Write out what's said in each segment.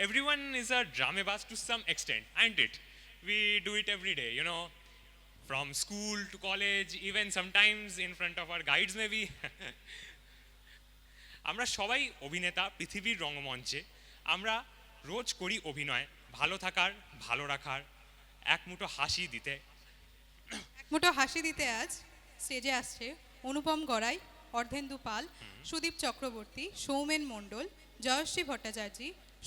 everyone is a dramebaz to some extent, ain't it? We do it every day, you know, from school to college, even sometimes in front of our guides maybe. আমরা সবাই অভিনেতা পৃথিবীর রঙ্গমঞ্চে। আমরা রোজ করি অভিনয়, ভালো থাকার, ভালো রাখার, এক মুঠো হাসি দিতে। এক মুঠো হাসি দিতে আজ স্টেজে আসছে অনুপম গড়াই, অর্ধেন্দু পাল, সুদীপ চক্রবর্তী, সৌমেন মণ্ডল, জয়শ্রী ভট্টাচার্য,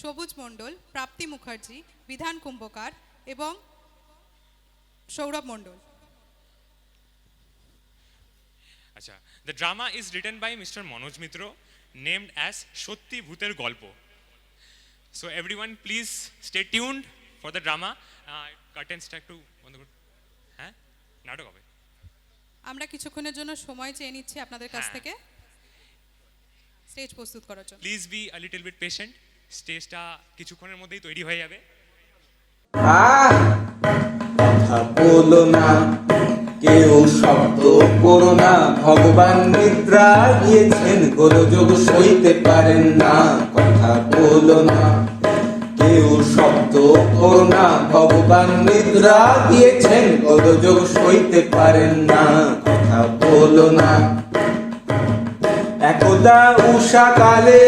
সবুজ মণ্ডল, প্রাপ্তি মুখার্জি, বিধান কুম্ভকার এবং সৌরভ মণ্ডল। আচ্ছা, the drama is written by mister Manoj Mitra, named as Satyi Bhuter Golpo. So everyone please stay tuned for the drama. কার্টেন্সটা একটু বন্ধ করুন। হ্যাঁ, নাটক হবে। আমরা কিছুক্ষণের জন্য সময় চেয়ে নিচ্ছি আপনাদের কাছ থেকে স্টেজ প্রস্তুত করার জন্য। Please be a little bit patient, স্টেজটা কিছুক্ষণের মধ্যেই তৈরি হয়ে যাবে। কথা বলো না, কেউ শব্দ করো না, ভগবান নিদ্রা গিয়েছেন, গোলযোগ সইতে পারেন না। কথা বলো না, কেউ শব্দ করো না, ভগবান নিদ্রা দিয়েছেন, গোলযোগ সইতে পারেন না। কথা বলো না। একদা উষাকালে,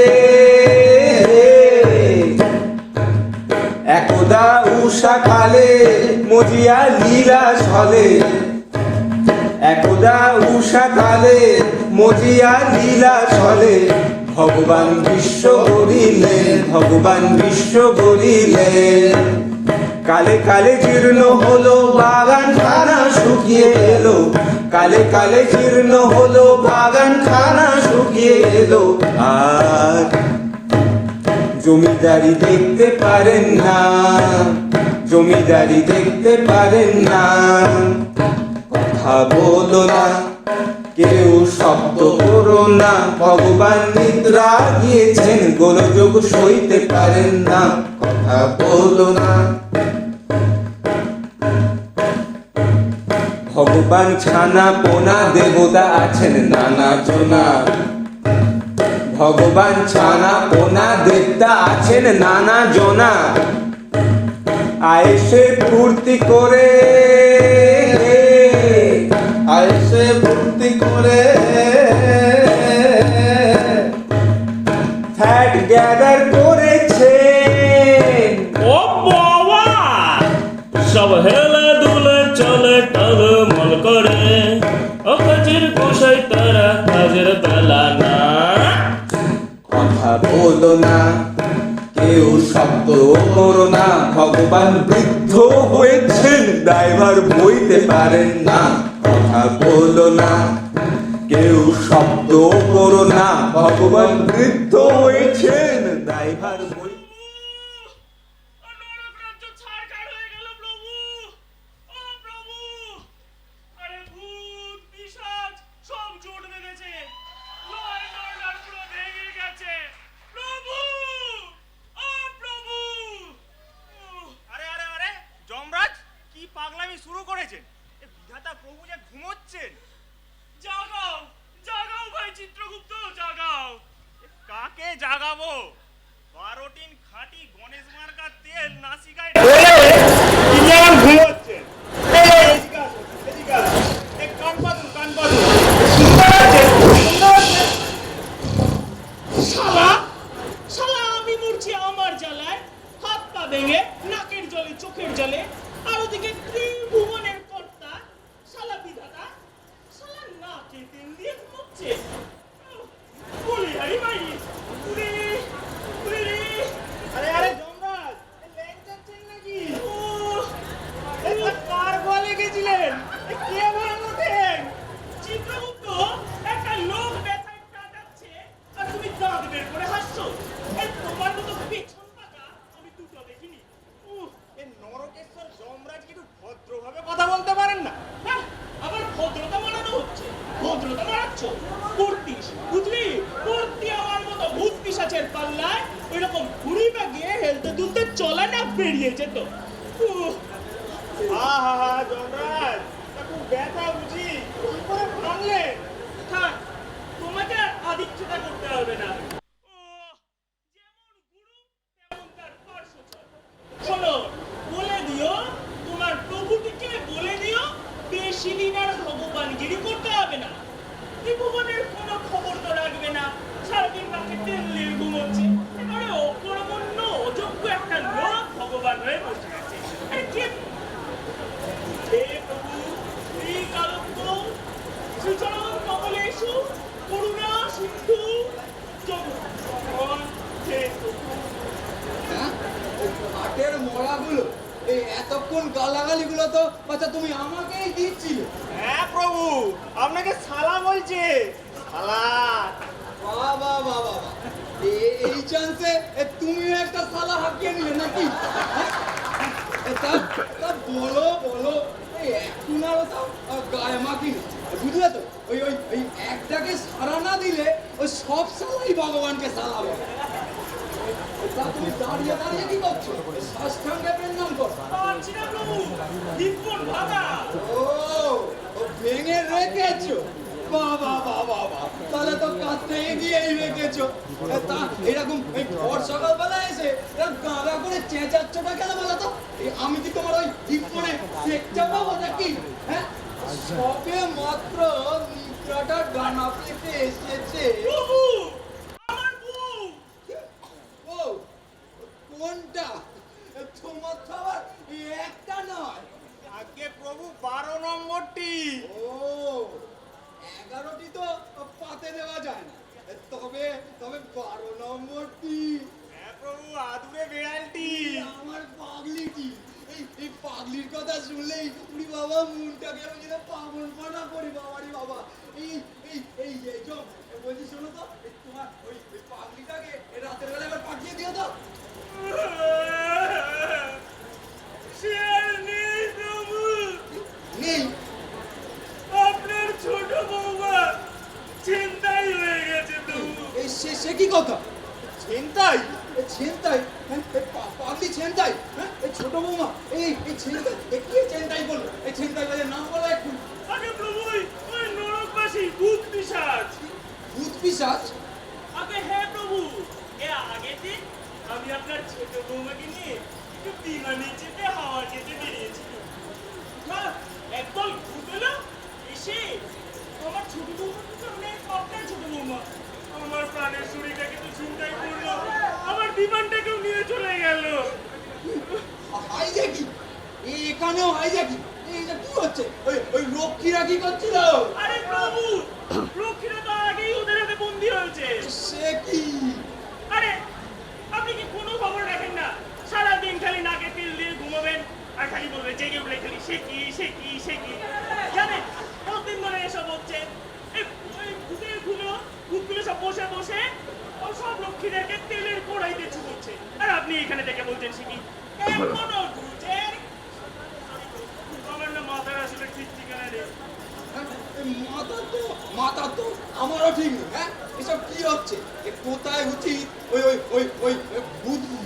একদা উষাকালে মজিয়া লীলা চলে, একদা উষাকালে মজিয়া লীলা চলে, ভগবান বিশ্ব গড়িলেন, ভগবান বিশ্ব গড়িলেন। কালে কালে জীর্ণ হলো বাগান খানা শুকিয়ে এলো, কালে কালে জীর্ণ হলো বাগান খানা শুকিয়ে এলো। আর জমিদারি দেখতে পারেন না, জমিদারি দেখতে পারেন না। কথা বলো না, কেউ শব্দ করো না, ভগবান নিদ্রা গিয়েছেন, গোলযোগ সইতে পারেন না। কথা বলো না। ভগবান ছানা পোনা দেবতা আছেন নানা জনা, ভগবান ছানা পোনা দেবতা আছেন নানা জনা। আয়েসে ফুর্তি করে, আয়েসে ফুর্তি করে, ফ্যাট গ্যাদার করেছে। ও বাবা, সব হেলে দুলে চলে টলমল করে, ও কাজের গোসাই তারা কাজের বেলা না। কথা বলো না, কেউ শব্দ করো না, ভগবান বৃদ্ধ হয়েছেন, ড্রাইভার বইতে পারেন না। কথা বলো না, কেউ শব্দ করো না, ভগবান বৃদ্ধ হয়েছেন, ড্রাইভার বই। পাগলামি শুরু করেছেন, বিধাতা প্রভু যে ঘুমোচ্ছেন। জাগাও জাগাও ভাই চিত্রগুপ্ত, জাগাও। কাকে জাগাবো? 12 খাঁটি গণেশ মার্কার তেল নাসিকায় ঘুমোচ্ছেন। কান পাতুন, কান পাতুন। শালা শালা, আমি মরছি আমার জ্বালায়, হাত পা ভেঙে, নাকের জলে চোখের জলে, আর ওদিকে ত্রিভুবনের কর্তা শালা বিধাতা শালা নাকে তেল দিয়ে ঘুমোচ্ছে। বলি আরে ভাই, উরে উরে। আরে আরে যমরাজ, ল্যাংচাচ্ছেন নাকি? কার বলে গেছিলেন? কে ভাঙলো ঠ্যাং? চিত্রগুপ্ত, একটা লোক ব্যথায় কাটাচ্ছে আর তুমি দাঁত বের করে হাসছো। এই তোমার মতো পেছন পাকা আমি দুটো দেখিনি। নরকেশ্বর যমরাজ কিন্তু ভদ্রভাবে কথা বলতে পারেন না। হ্যাঁ, আবার ভদ্রতা মারানো হচ্ছে, ভদ্রতা মারাচ্ছ। করতিস বুঝলি, করতি আমার মতো ভূত পিশাচের পাল্লায় ওই রকম ঘুড়ি বাগিয়ে হেলতে দুলতে চলা না বেরিয়ে যেত। আহা যমরাজ, তা খুব ব্যথা বুঝি, কি করে ভাঙলেন? থাক, তোমাকে আর আদিক্ষেতা করতে হবে না। যেমন গুরু তেমন তার এতক্ষণ গালাগালিগুলো তো আচ্ছা তুমি আমাকেই দিচ্ছিলে। হ্যাঁ প্রভু, আপনাকে শালা বলছে, শালা। বাবা বাবা বাবা, এই চান্সে তুমিও একটা সালা হাঁকিয়ে নিলে নাকি? হ্যাঁ? তা তা বলো বলো, এই এখন আর ওটা গায়ে মাখি না, বুঝলে তো? ওই ওই ওই একটাকে সারা না দিলে ওই সব সালাই ভগবানকে সালা বলে। তা তুমি দাঁড়িয়ে দাঁড়িয়ে কি করছো? সাষ্টাঙ্গে প্রণাম করো। পারছি না প্রভু, দিব্যন ভাতা। ও ও ভেঙে রেখেছো? বাবা বাবা বাবা, তাহলে তো কাজটা এগিয়েই রেখেছো। তা এরকম এই ভোর সকালবেলা এসে গাঁদা করে চেঁচাচ্ছোটা কেন বলো তো? আমি কি তোমার ওই জীবনে সেকটা পাবো নাকি? হ্যাঁ, সবে মাত্র নিদ্রাটা ডানা পেতে এসেছে। প্রভু, আমার বউ। ও কোনটা? তোমার তো আবার একটা নয়। আগে প্রভু 12 নম্বরটি। ও 11টি তো পাতে দেওয়া যায় না, তবে তবে 12 নম্বরটি হ্যাঁ প্রভু, আদুরে বেড়ালটি। আমার পাগলিটি। এই পাগলির কথা শুনলেই উনি বাবা মনটাকে আমি যেন পাগল পানা করি বাবারি বাবা। এই এই এই যে জম বলছি, শোনো তো, তোমার ওই পাগলিটাকে রাতের বেলা এবার পাঠিয়ে দিও তো। সে আর নেই প্রভু। নেই? আপনার ছোট বৌমা চিন্তাই হয়ে গেছে প্রভু। এই সে কি কথা? চিন্তাই? ছেনতাই? হ্যাঁ, পাগলি ছেনতাই? হ্যাঁ, এই ছোট বৌমা এই ছেনতাই কি ছেনতাই বললো? এই ছেনতাই বাজে নাম বলো একটু। আগে প্রভু, ওই নরকবাসী ভূত পিশাচ। ভূত পিশাচ? আগে হ্যাঁ প্রভু, এ আগের দিন আমি আপনার ছোট বৌমাকে নিয়ে একটু বিমানে চেপে হাওয়া খেতে বেরিয়েছিল। হ্যাঁ, একদল ভূত এলো, এসে আমার ছোট বৌমাকে সামনে, আপনার ছোট বৌমা আমার প্রাণের শরীরটাকে তো চিন্তাই করলো, আমার বিমানটাকেও নিয়ে চলে গেল। হাইজ্যাকি? এখানেও হাইজ্যাকি? এইটা কি হচ্ছে? ওই রক্ষীরা কি করছিল? আরে প্রভু, রক্ষীরা তো আগেই ওদের হাতে বন্দী হয়েছে। সে কি? আরে আপনি কি কোনো খবর রাখেন না? সারাদিন খালি নাকে তেল দিয়ে ঘুমাবেন আর খালি বলবেন জেগে উঠলে খালি সে কি সে কি সে কি। জানেন কতদিন ধরে এসব হচ্ছে? এই ভূতগুলো সব বসে বসে ও সব লক্ষ্মীদেরকে তেলের কড়াইতে ছুঁড়ছে, আর আপনি এখানে থেকে বলছেন সে কি? এখনো বুঝেন? আমার না মাথার আসলে ঠিক ঠিকানা নেই। মাথা তো আমারও ঠিক নেই। হ্যাঁ, এসব কি হচ্ছে? কোথায় উচিত ওই ওই ওই ওই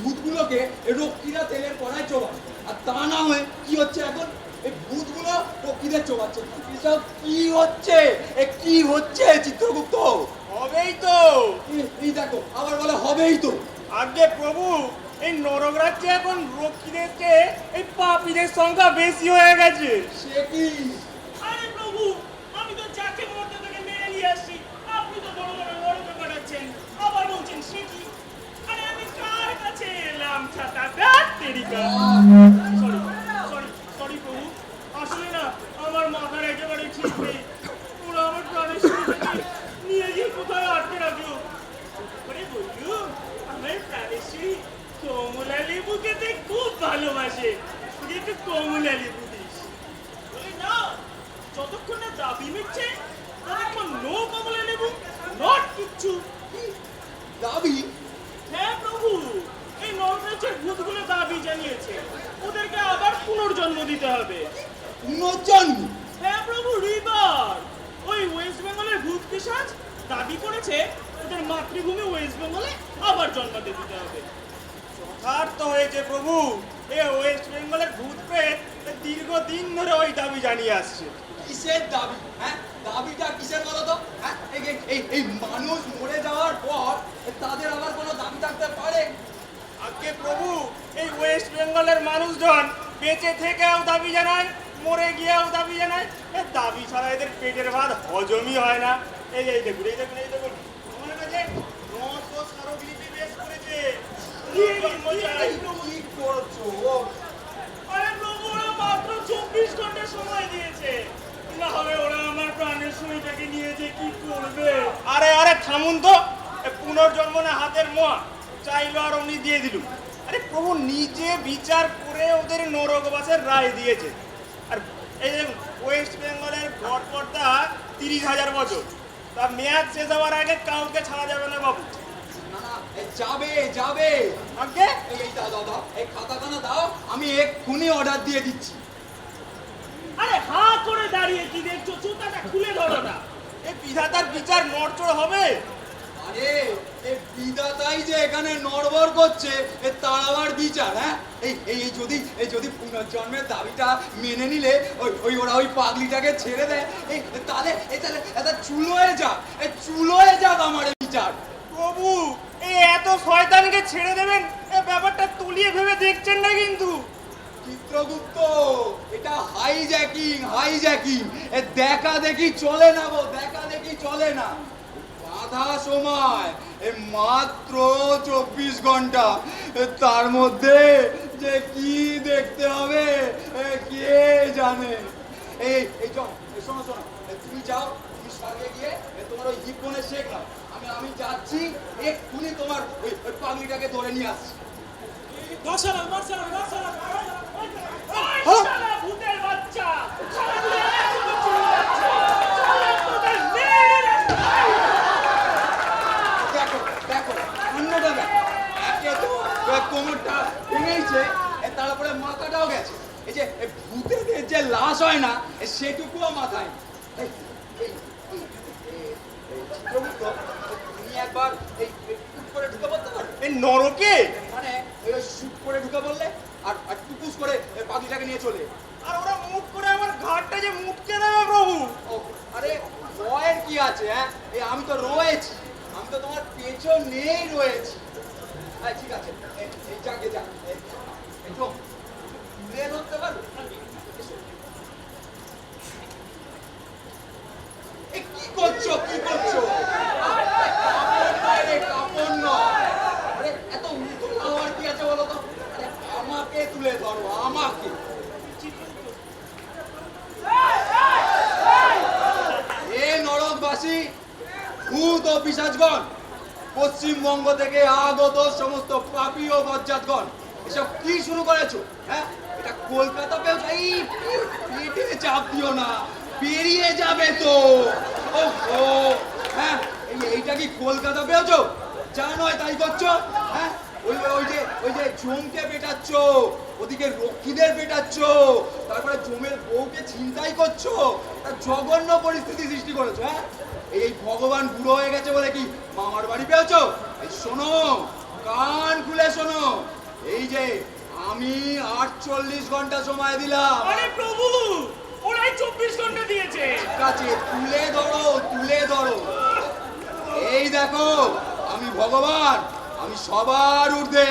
ভূতগুলোকে রক্ষীরা তেলের কড়াই চোবায়, আর তা না হয়ে কি হচ্ছে এখন? এই ভূতগুলো রক্ষীদের চোবাচ্ছে। এসব কি হচ্ছে? কি হচ্ছে চিত্রগুপ্ত? হবেই তো। এই দেখো, আবার বলে হবেই তো। আগে প্রভু, এই নরক রাজ্যে এখন রক্ষীদের চেয়ে এই পাপীদের সংখ্যা বেশি হয়ে গেছে। সে কি? আরে প্রভু, আমি তো যাকে মরতে থেকে মেরে নিয়ে আসছি, আপনি তো বড় বড় নরকে পাঠাচ্ছেন, আবার বলছেন সে কি? আরে আমি কার কাছে এলাম ছাতা গাছ তেরিকা। সরি সরি সরি প্রভু, আসলে না আমার মাথার একেবারে ঠিক নেই। ওরা আমার প্রাণের শরীরটাকে নিয়ে গিয়ে কোথায় আটকে রাখলো। আরে বললু, আমার প্রাণের শরীর কমলা লেবু খেতে খুব ভালোবাসে, তুই একটু কমলা লেবু দিস। বলে না, যতক্ষণ না দাবি মিটছে ততক্ষণ নো কমলা লেবু, নট কিচ্ছু। দাবি? হ্যাঁ প্রভু, এই নররাজ্যের ভূতগুলো দাবি জানিয়েছে ওদেরকে আবার পুনর্জন্ম দিতে হবে। পুনর্জন্ম? হ্যাঁ প্রভু, রিবার। ওই ওয়েস্ট বেঙ্গলের ভূত পিশাচ দাবি করেছে ওদের মাতৃভূমি ওয়েস্ট বেঙ্গলে আবার জন্মাতে দিতে হবে। যথার্থ হয়েছে প্রভু। এ ওয়েস্ট বেঙ্গলের ভূত প্রেত দীর্ঘদিন ধরে ওই দাবি জানিয়ে আসছে। কিসের দাবি? হ্যাঁ, দাবিটা কিসের বলো তো? হ্যাঁ, এই মানুষ মরে যাওয়ার পর তাদের আবার কোনো দাবি থাকতে পারে? আগে প্রভু, এই ওয়েস্ট বেঙ্গলের মানুষজন বেঁচে থেকেও দাবি জানায়, মরে গিয়েও দাবি জানায়। এ দাবি ছাড়া এদের পেটের ভাত হজমই হয় না। এই এই দেখুন এই দেখুন এই দেখুন, আমার কাছে 900 স্মারকলিপি পেশ করেছে। কি করছো? আরে প্রভু, ওরা মাত্র 24 ঘন্টা সময় দিয়েছে, না হলে ওরা আমার প্রাণের শরীরটাকে নিয়ে যে কি করবে। আরে আরে থামুন তো, এ পুনর্জন্ম না হাতের মোয়া, চাইলো আর উনি দিয়ে দিলুম। আরে প্রভু নিজে বিচার করে ওদের নরকবাসের রায় দিয়েছে। আর এই যে ওয়েস্ট বেঙ্গলের গড়পড়তা 30,000 বছর, তা মেয়াদ শেষ হওয়ার আগে কাউকে ছাড়া যাবে না বাবু। না না যাবে যাবে। আগে এই দাও দাও দাও, এই খাতাখানা দাও, আমি এক্ষুনি অর্ডার দিয়ে দিচ্ছি। আরে হা করে দাঁড়িয়ে কি দেখছো, জুতাটা খুলে ধরো না। এই বিধাতার বিচার নড়চড় হবে। আরে এই বিধাতাই যে এখানে নড়বড় করছে, তার আবার বিচার? হ্যাঁ, এই যদি পুনর্জন্মের দাবিটা মেনে নিলে ওরা ওই পাগলিটাকে ছেড়ে দেয়, তাহলে এটা চুলোয় যাক আমার এই বিচার। প্রভু এই এত শয়তানকে ছেড়ে দেবেন, এই ব্যাপারটা তুলিয়ে ভেবে দেখছেন না কিন্তু। চিত্রগুপ্ত, এটা হাইজ্যাকিং দেখা দেখি চলে না গো, দেখা দেখি চলে না। বাধা সময় মাত্র 24 ঘন্টা, তার মধ্যে যে কি দেখতে হবে কে জানে। এই শোনো, তুমি যাও, তুমি স্বর্গে গিয়ে তোমার ওই হিপনে শেখ নাও। আমি যাচ্ছি, এক্ষুনি তোমার ওই পাগলিটাকে ধরে নিয়ে আসছি। ওই শালা ভূতের বাচ্চা, শালা তোদের এত চুল যাচ্ছে, শালা তোদের মেরে দেখো অন্যটা দেখো, একে তো কোমরটা ভেঙেছে, তারপরে মাথাটাও গেছে। এই যে ভূতেদের যে লাশ হয় না, সেটুকুও মাথায়। চিত্রগুপ্ত, তুমি একবার এই টুক করে ঢুকে পড়তে পারবে? এই নরকে মানে ওই শুট করে ঢুকে বললে আর টুকুস করে পাখিটাকে নিয়ে চলে। আর ওরা মুখ করে আমার ঘাটটা যে মুখকে দেবে প্রভু। আরে ভয়ের কি আছে? হ্যাঁ, আমি তো রয়েছি, আমি তো তোমার পেছনেই রয়েছি। ঠিক আছে, এই যাকে যা একটু ঘুরে ধরতে পারবে? কি করছো? কাপড় নয়, আরে এত উল্টো হওয়ার কি আছে বলো তো? আরে আমাকে তুলে ধরো, আমাকে। এ নরকবাসী, ভূত ও পিশাচগণ, পশ্চিমবঙ্গ থেকে আগত সমস্ত পাপী ও বজ্জাতগণ, এসব কি শুরু করেছো? হ্যাঁ, এটা কলকাতা পেয়েছো? এই পেটে চাপ দিও না, পেরিয়ে যাবে তো। ওহো, হ্যাঁ, এইটা কি কলকাতা পেয়েছো? যা নয় তাই করছো। হ্যাঁ, ওই যে জমকে পেটাচ্ছ, ওদিকে রক্ষীদের পেটাচ্ছ, তারপরে জমের বউকে ছিনতাই করছো, জঘন্য পরিস্থিতি সৃষ্টি করেছো। হ্যাঁ, এই ভগবান বুড়ো হয়ে গেছে বলে কি মামার বাড়ি পেয়েছো? এই শোনো, কান খুলে শোনো, এই যে আমি 48 ঘন্টা সময় দিলাম। আরে প্রভু, ওরাই 24 ঘন্টা দিয়েছে। ঠিক আছে, তুলে ধরো। এই দেখো, আমি ভগবান, আমি সবার ঊর্ধ্বে।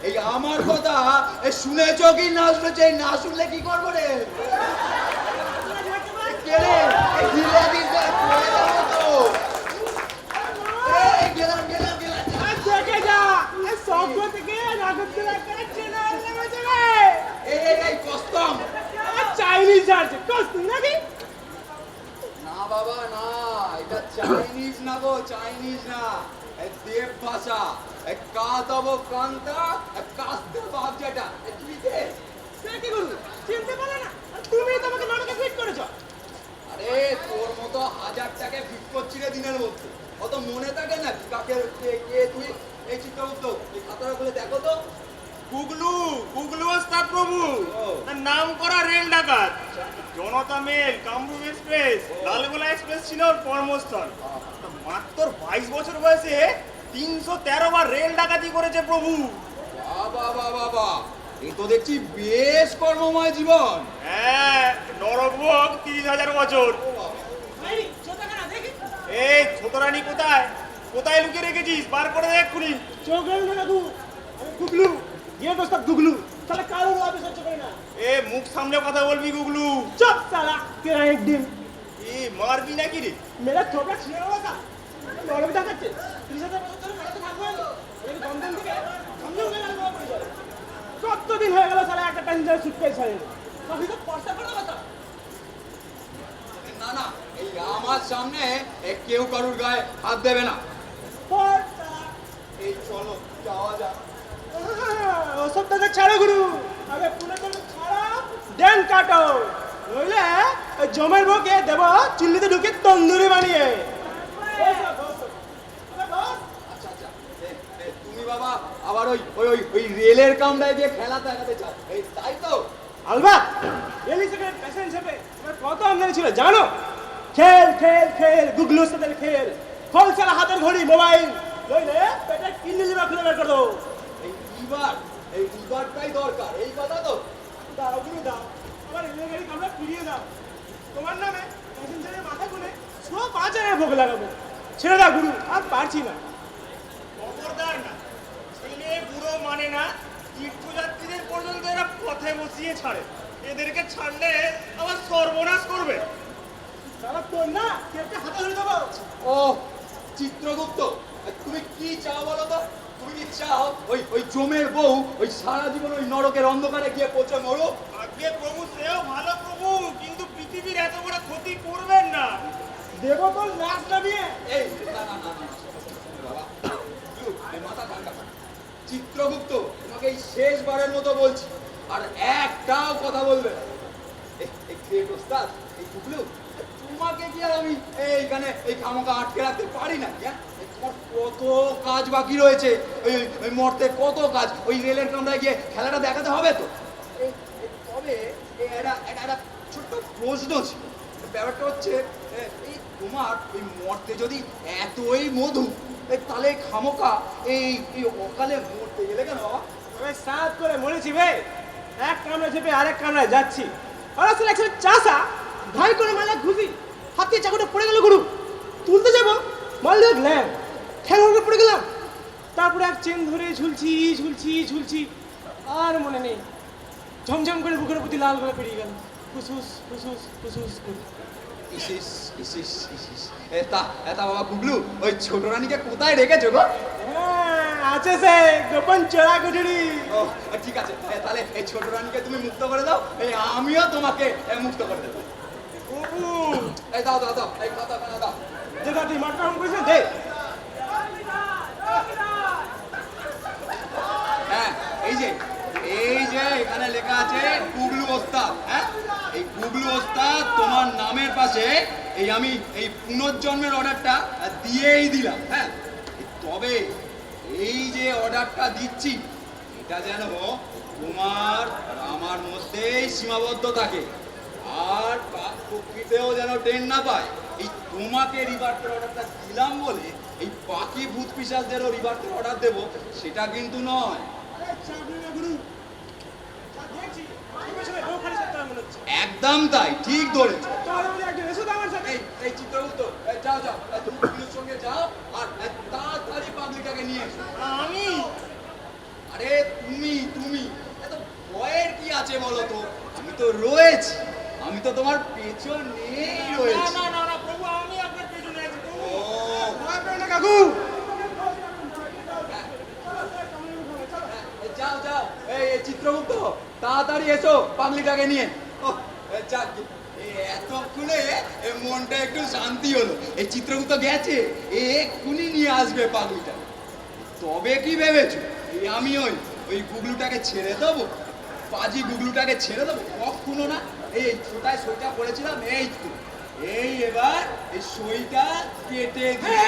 এই আমার কথা শুনেছো কি না শুনেছো? না শুনলে কি করবো রে? কে রে? হিলে দিতে পড়ে যাবো তো। গেলাম। দেখে যা, এই স্বর্গ থেকে নাগরদোলা করে ট্রেনে নেমেছে রে। এই কষ্টম। চাইনিজ আছে, কষ্ট নাকি? না বাবা না, এটা চাইনিজ না গো, চাইনিজ না, দেব ভাষা। কাতব কান্তা, কাস্তে বাপ যেটা। তুই কে? সে কি করবো, চিনতে পারে না? আর তুমি তো আমাকে নাটকে ফিট করেছো। আরে তোর মতো হাজারটাকে ফিট করছি রে দিনের মধ্যে, অত মনে থাকে না কাকে কে তুই? এই চিত্রগুপ্ত, এই খাতাটা খুলে দেখো তো। গুগলু ওস্তাদ প্রভু, তার নাম করা রেল ডাকাত। Janata mail, Kamrup express, Lalgola express ছিল ওর কর্মস্থল। মাত্র 22 বছর বয়সে 313 বার রেল ডাকাতি করেছে প্রভু। বাবা, এই তো দেখছি বেশ কর্মময় জীবন। হ্যাঁ, নরকভোগ 30,000 বছর। এই ছোটখানা দেখি। এই ছোট রানী কোথায় লুকিয়ে রেখেছিস? বার করে দেখ এক্ষুনি। চোখ গেল না গুগলু, ये दोस्त गुगलू साला कालो वापस सच करे ना। এ মুখ সামলে কথা বলবি গুগলু। चुप साला, तेरा एक दिन এ মারবি নাকি রে? मेरा थोड़ा छिड़ा हुआ था और भी डाकते 30,000 বছর ধরে মেলাতে থাকবো। এই বন্ধন থেকে সমঝে গেল না পড়ে যাবে। কতদিন হয়ে গেল সালা একটা প্যাসেঞ্জার সুটকেস ছাড়ে না। কবি তো পয়সা করে কথা। না, এই আমার সামনে কেউ কারুর গায়ে হাত দেবে না। পর সালা এই চলো যাওয়া যাক। ও ওসব তাকে ছাড়ো গুরু, আগে পুরাতন ছাড়া দেন কাটো, নইলে ওই জমের বউকে দেব চিল্লিতে ঢুকে তন্দুরি বানিয়ে। আচ্ছা আচ্ছা, তুমি বাবা আবার ওই ওই ওই ওই রেলের কামড়ায় দিয়ে খেলা দেখাতে চাও, এই তাই তো? আলবাত রেলি সেকেন্ড প্যাসেঞ্জ হিসেবে তোমার কত আমদানি ছিল জানো? খেল খেল খেল গুগলুর সাথে খেল, হোলসেল হাতের ঘড়ি মোবাইল, নইলে পেটে কিডনি লিভার খুলে বের করে দেবো। এই লিভারটাই দরকার, এই কথা তো? দাও গুরু দাও, আমার রেলের গাড়ি কামড়া ফিরিয়ে দাও, তোমার নামে প্যাসেঞ্জারের মাথা খুলে 5,000 ভোগ লাগাবো। ছেড়ে দাও গুরু, আর পারছি না। খবরদার না, ছেলে বুড়ো মানে না, তীর্থযাত্রীদের পর্যন্ত এরা পথে বসিয়ে ছাড়ে, এদেরকে ছাড়লে আবার সর্বনাশ করবে। তারা তোর না কেটে হাতে ধরে দেবো। ও চিত্রগুপ্ত, তুমি কি চাও বলো তো? তুমি কি চাও ওই ওই জমের বউ ওই সারা জীবন ওই নরকের অন্ধকারে গিয়ে পচে মরো? আগে প্রভু সেও ভালো প্রভু, কিন্তু পৃথিবীর এত বড় ক্ষতি করবেন না। দেবো তোর লাশ নামিয়ে। এই না না না না, বাবা এই মাথা ঠান্ডা করো। চিত্রগুপ্ত, তোমাকে এই শেষবারের মতো বলছি, আর একটাও কথা বলবে না। এই গ্রেট ওস্তাদ, এই টুকলু, তোমাকে কি আর আমি এইখানে এই খামোকা আটকে রাখতে পারি না? তোমার কত কাজ বাকি রয়েছে, ওই ওই মর্তে কত কাজ, ওই রেলের কামরায় গিয়ে খেলাটা দেখাতে হবে তো। তবে একটা ছোট্ট প্রশ্ন ছিল, ব্যাপারটা হচ্ছে এই তোমার ওই মর্তে যদি এতই মধু, তাহলে খামোকা এই এই অকালে মরতে গেলে কেন বাবা? আমি সাত করে মরেছি বে, এক কামড়ে চেপে আরেক কামড়ায় যাচ্ছি, আর আসলে একসাথে চাষা ধাই করে মালা ঘুষি হাতে চাকুটা পড়ে গেল গুরু, তুলতে যাবো মাল দিয়ে গ্ল্যাম ঠ্যাং করে পড়ে গেলাম, তারপরে এক চেন ধরে ঝুলছি ঝুলছি ঝুলছি, আর মনে নেই, ঝমঝম করে বুকের প্রতি লাল করে পেরিয়ে গেল, ফুসুস ফুসুস ফুসুস করে। ইসিস ইসিস ইসিস, এটা বাবা গুগলু, ওই ছোট রানীকে কোথায় রেখেছো গো? হ্যাঁ, আছে সে গোপন চোরা কুঠুরি। ও ঠিক আছে, তাহলে এই ছোট রানীকে তুমি মুক্ত করে দাও, এই আমিও তোমাকে মুক্ত করে দেবো। প্রভু এই দাও দাও দাও, এই কথা কানা দাও। যে দাদি মাঠটা হম করেছে দে। হ্যাঁ এই যে এখানে লেখা আছে গুগলু ওস্তাদ। হ্যাঁ, এই গুগলু ওস্তাদ তোমার নামের পাশে এই আমি এই পুনর্জন্মের অর্ডারটা দিয়েই দিলাম। হ্যাঁ, তবে এই যে অর্ডারটা দিচ্ছি, এটা যেন তোমার আর আমার মধ্যেই সীমাবদ্ধ থাকে, আর প্রকৃতিও যেন টেন না পায়। এই তোমাকে রিভার্টের অর্ডারটা দিলাম বলে এই বাকি ভূত পিশাচদেরও রিভার্টের অর্ডার দেবো, সেটা কিন্তু নয়। একদম তাই, ঠিক ধরেছ। এই চিত্রগুপ্ত, যাও যাও, তুমি পুলিশের সঙ্গে যাও আর তাড়াতাড়ি পাবলিকটাকে নিয়ে এসো। আমি আরে তুমি তুমি এত ভয়ের কি আছে বলো তো? আমি তো রয়েছি, আমি তো তোমার পেছনেই রয়েছি। না না না প্রভু, আমি আপনার পেছনে আছি প্রভু। ও ভয় পেও না কাকু। যাও যাও, এই চিত্রগুপ্ত তাড়াতাড়ি এসো পাগলিটাকে নিয়ে। ও যাক, এতক্ষণে মনটা একটু শান্তি হলো। এই চিত্রগুপ্ত গেছে, এক্ষুনি নিয়ে আসবে পাগলিটা। তবে কি ভেবেছো আমি ওই ওই গুগলুটাকে ছেড়ে দেবো? পাজি গুগলুটাকে ছেড়ে দেবো? কখনো না। এই ছোটায় সইটা করেছিলাম, এই তো এই এবার এই সইটা কেটে দিয়ে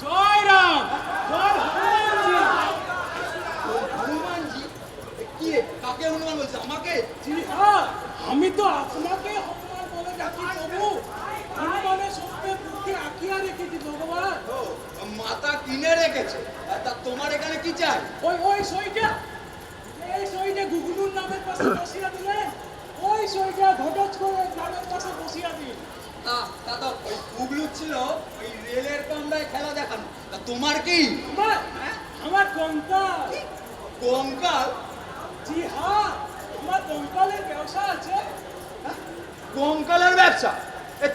জয় রাম, জয় হনুমানজি। হনুমানজি? কি রে, কাকে হনুমান বলছে? আমাকে? জি হ্যাঁ, আমি তো আপনাকে হনুমান বলে ডাকি প্রভু। হনুমানের সত্যের বুদ্ধি আঁকিয়া রেখেছি ভগবান। ও, মাথা কিনে রেখেছে। তা তোমার এখানে কি চাই? ওই সইটা, এই সইটা গুগলুর নামের পাশে বসিয়া দিলেন, ওই সইটা ঘটচ করে নামের পাশে বসিয়া দিন। তা তো ওই গুগলু ছিল ওই রেলের কামরায় খেলা দেখানো। তা তোমার কি? আমার কঙ্কাল। কঙ্কাল? জি হ্যাঁ, আমার কঙ্কালের ব্যবসা আছে। কঙ্কালের ব্যবসা?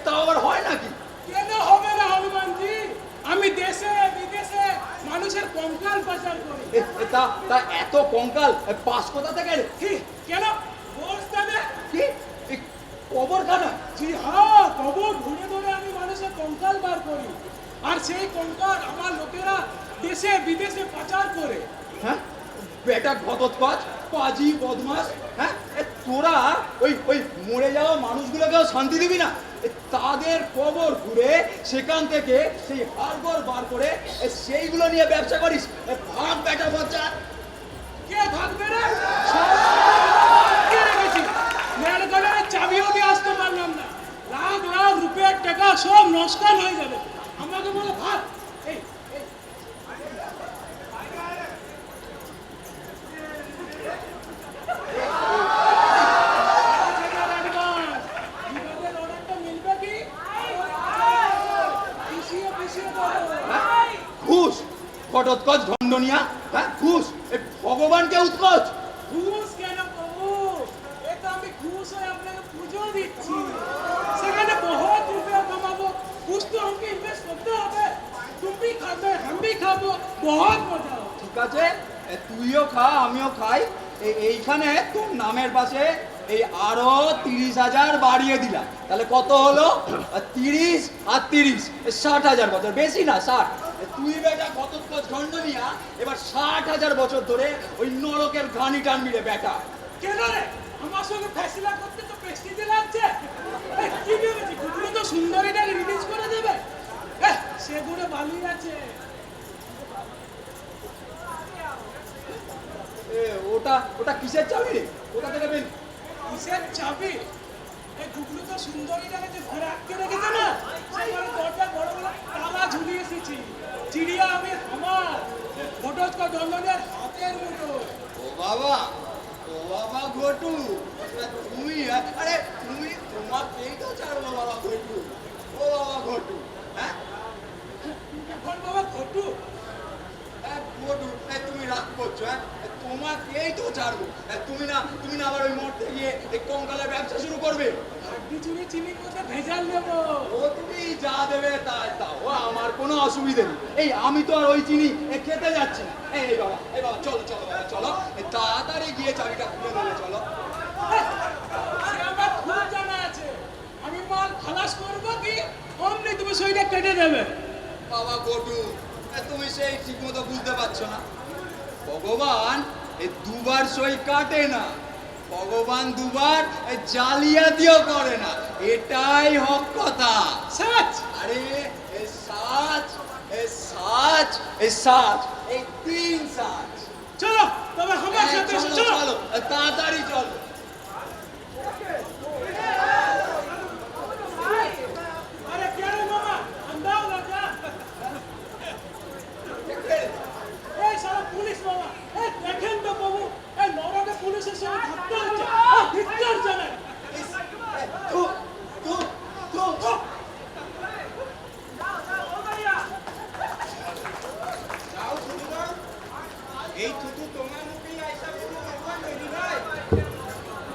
তাও আবার হয় নাকি? কেন হবে না হনুমানজি, আমি দেশে বিদেশে মানুষের কঙ্কাল পাচার করি। তা এত কঙ্কাল পাস কোথা থেকে এলো? কেন বস্তানে? কি কবরখানা? জি হ্যাঁ, কবর ঘুরে ধরে আমি মানুষের কঙ্কাল বার করি। আর সেই কঙ্কাল আমার লোকেরা দেশে বিদেশে পাচার করে। হ্যাঁ বেটা ঘটোৎকচ পাজি বদমাস, হ্যাঁ তোরা ওই ওই মরে যাওয়া মানুষগুলোকেও শান্তি দিবি না? তাদের কবর ঘুরে সেখান থেকে সেই হাড়গোড় বার করে সেইগুলো নিয়ে ব্যবসা করিস। ভাগ বেটা বচ্চা। কে থাকবে রে? কে রেখেছি? মেয়ের গলে চাবিও দিয়ে আসতে পারলাম না। লাখ লাখ রুপিয়ার টাকা সব নষ্ট হয়ে যাবে। আমাকে বলে ভাগ। এই এই ঘুষ ঘটোৎকচ ঢন্ডনিয়া, হ্যাঁ ঘুষ ভগবানকে উৎকচ। ঘুষ কেন প্রভু? এ তো আমি ঘুষ হয়ে আপনাকে পুজো দিচ্ছি। সেখানে বহুত রুপিয়া কামাবো। ঘুষ তো আমাকে ইনভেস্ট করতে হবে। তুমি খাবে, আমি খাবো, বহুত মজা হবে। ঠিক আছে তুইও খা আমিও খাই। এইখানে তোর নামের পাশে এই আরো 30,000 বাড়িয়ে দিলাম, তাহলে কত হলো? 30 আর 30 60,000 বছর, বেশি না 60। তুই বেটা ঘটোৎকচ ঢন্ডনিয়া এবার 60,000 বছর ধরে ওই নরকের ঘানি টানবি রে বেটা। কেন রে? আমার সঙ্গে ফেসলা করতে তো প্রেস্টিজে লাগছে। কি ভেবেছি কুকুর তো সুন্দরীটাকে রিলিজ করে দেবে? সে ঘুরে বালি আছে। ওটা ওটা কিসের চাবি রে? কোথা থেকে পেলি? কিসের চাবি? এই কুকুর তো সুন্দরীটাকে যে ঘরে আটকে রেখেছে না, সেখানে দরজা বড় বড় তালা ঝুলিয়ে এসেছি। চিড়িয়া আমি আমার ঘটোৎকচ ঢন্ডনিয়ার হাতের মুঠো। ও বাবা ঘটু, তুমি আরে তুমি তোমাকেই তো ছাড়বো বাবা ঘটু। ও বাবা ঘটু, হ্যাঁ এখন বাবা ঘটু। ঘটু তুমি রাগ করছো? হ্যাঁ তোমাকেই তো ছাড়বো। তুমি না আবার ওই মরতে গিয়ে এই কঙ্কালের ব্যবসা শুরু করবে? হাড্ডি চুরি চিনির মধ্যে ভেজাল দেবো। ও তুমি যা দেবে তাই দাও, আমার কোনো অসুবিধে নেই। এই আমি তো আর ওই চিনি খেতে যাচ্ছি না। এই বাবা চলো বাবা চলো, তাড়াতাড়ি গিয়ে চাবিটা খুলে দেবে চলো। সে আমার খুব জানা আছে। আমি মাল খালাস করবো কি অমনি তুমি সইটা কেটে দেবে। বাবা গটু তুমি সেই ঠিক মতো বুঝতে পারছো না? ভগবান এই দুবার সই কাটে না, ভগবান দুবার জালিয়াতিও করে না, এটাই হক কথা। সাচ আরে এই সাজ এই 3 সাজ। চলো তবে আমার সাথে এসো, চলো। চলো তাড়াতাড়ি চলো। আরে কে রে মামা? আন্দাও না যা। এই সারা পুলিশ মামা, এই দেখেন তো বাবু, এই নরকে পুলিশের সঙ্গে থাকতে হচ্ছে। ধিক্কার জানাই। তো এই থুতু তোমার মুখেই আইসা পুরো ভগবান তৈরি নয়।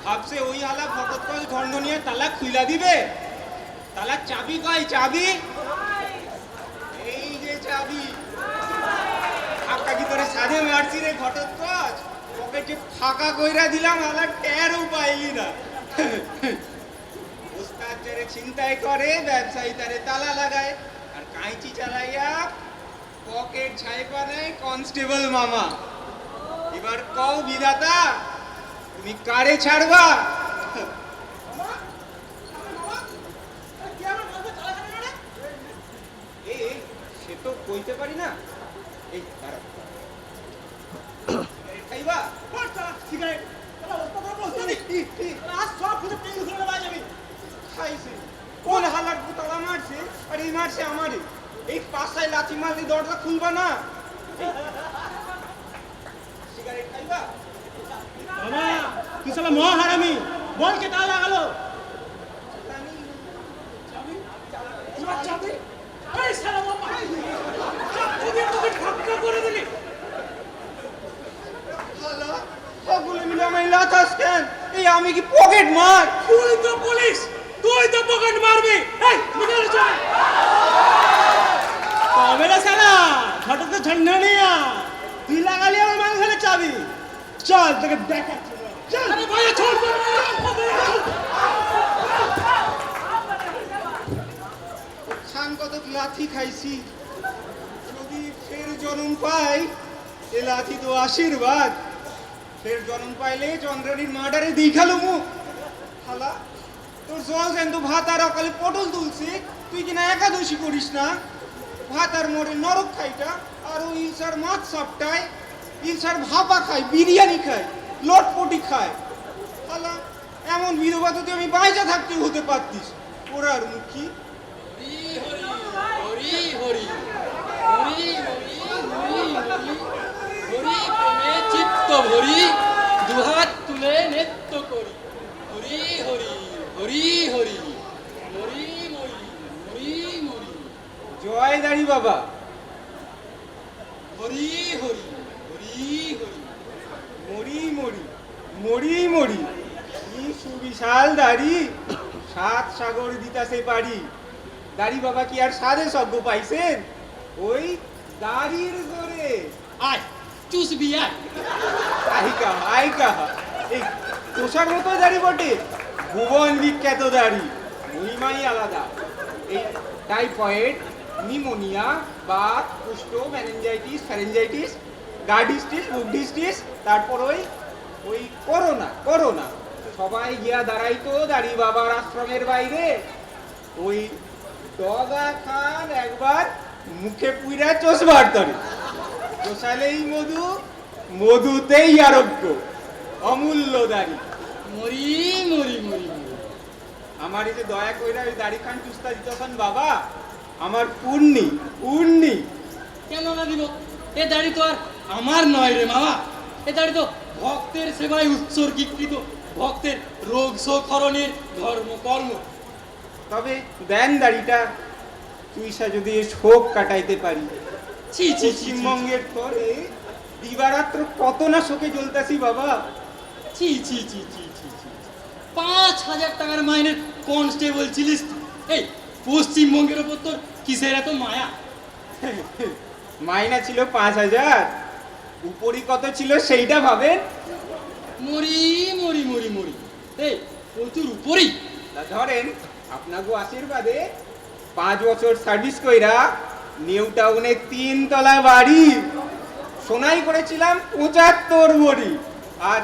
ভাবছে ওই আলা ঘটোৎকচ ঢন্ডনিয়া তালা খুইলা দিবে? তালার চাবি কই? চাবি এই যে চাবি। আপকা কি তোরে সাধে মারছি রে ঘটোৎকচ? পকেটে ফাঁকা কইরা দিলাম, আলা টেরও পাইলি না। ওস্তাদ যারে চিন্তাই করে, ব্যবসায়ী তারে তালা লাগায়, আর কাঁচি চালাইয়া পকেট ছাই বানায় কনস্টেবল মামা। এবার কও বিধাতা, তুমি কারে ছাড়বা? এই সে তো কইতে পারি না। এই দাঁড়াও, খাইবা? সিগারেট সব খুঁজে পেয়ে ঘুরে বাজ আমি খাইছে কোন হালার পুতলা মারছে, আর এই মারছে আমারই। এই পাশায় লাথি মারলে দরজা খুলবা না। সিগারেট খাইবা? বাবা তুই সালা মহা হারামি, বল কে তালা লাগালো? চাবি তোমার চাবি? এই সালা বাবা চাবি দিয়ে তোকে ধাক্কা করে দিলি। সকলে মিলে আমায় লাথাস কেন? এই আমি কি পকেট মার? তুই তো পুলিশ, তুই তো পকেট মারবি। এই নিকাল চল। তবে না সালা ঘটোৎকচ ঢন্ডনিয়া, তুই লাগালি আমার মাংসের চাবি। চল তোকে দেখাচ্ছি। চল আরে ভাই ছোড় দে। খান কত লাথি খাইছি, জন্ম পাই এ লাথি তো আশীর্বাদ, ফের জন্ম পাইলে চন্দ্রানীর মার্ডারে দেখালো মুখ। হালা তোর জল কিন্তু ভাত আর অকালে পটল তুলছে, তুই কিনা একাদশী করিস না। ভাত আর মোড়ে নরক খাইটা, আর ও ইলসার মাছ সাপটায়, ইলসার ভাপা খায়, বিরিয়ানি খায়, লটপটি খায়। হালা এমন বিধবা তো তুই আমি বাইজা থাকতে হতে পারতিস, ওরা আর মুখী। হরি হরি হরি হরি হরি হরি হরি প্রেমে চিত্ত ভরি, দুহাত তুলে নৃত্য করি। হরি হরি হরি হরি হরি মরি হরি মরি, জয় দাড়ি বাবা। হরি হরি হরি হরি মরি মরি মরি মরি, কি সুবিশাল দাড়ি, সাত সাগর দিতাছে পারি। দাড়ি বাবা কি আর সাধে সজ্ঞ পাইছেন? ওই দাড়ির জোরে। আয় চুষবি আয়। আইকা আইকা, এই তোষার মতো দাড়ি বটে, ভুবন বিখ্যাত দাড়ি, মহিমাই আলাদা। এই টাইফয়েড, নিউমোনিয়া, বাত, কুষ্ঠ, মেনিনজাইটিস, ফ্যারেঞ্জাইটিস, গার্ডিস্টিস, বুকডিস্টিস, তারপর ওই করোনা করোনা, সবাই গিয়া দাঁড়াইতো দাড়ি বাবার আশ্রমের বাইরে। ওই ডগা খান একবার মুখে পুইরা চষবার তরে, চষালেই মধু, মধুতেই আরোগ্য, অমূল্য দাড়ি। মরি মরি মরি মরি, আমার এই যে দয়া কইরা ওই দাড়ি খান চুস্তা দিতেছেন বাবা, আমার পূর্ণি পূর্ণি। কেন না দিব? এ দাড়ি তো আর আমার নয় রে মামা, এ দাড়ি তো ভক্তের সেবায় উৎসর্গীকৃত, ভক্তের রোগ শোকরণের ধর্ম কর্ম। তবে দেন দাড়িটা, তুইসা যদি শোক কাটাইতে পারি। ছি ছি ছি ছি। পশ্চিমবঙ্গের পরে দিবারাত্র কত না শোকে জ্বলতাছি বাবা। ছি ছি ছি ছি ছি ছি। 5,000 টাকার মাইনের কনস্টেবল ছিলিস তুই। এই পশ্চিমবঙ্গের ওপর তোর কিসের এত মায়া? মাইনা ছিল 5,000, উপরি কত ছিল সেইটা ভাবেন। মরি মরি মরি মরি, এই প্রচুর উপরই। তা ধরেন আপনাকে আশীর্বাদে 5 বছর সার্ভিস কইরা নিউ টাউনে 3 তলা বাড়ি, সোনাই করেছিলাম 75 বড়ি। আর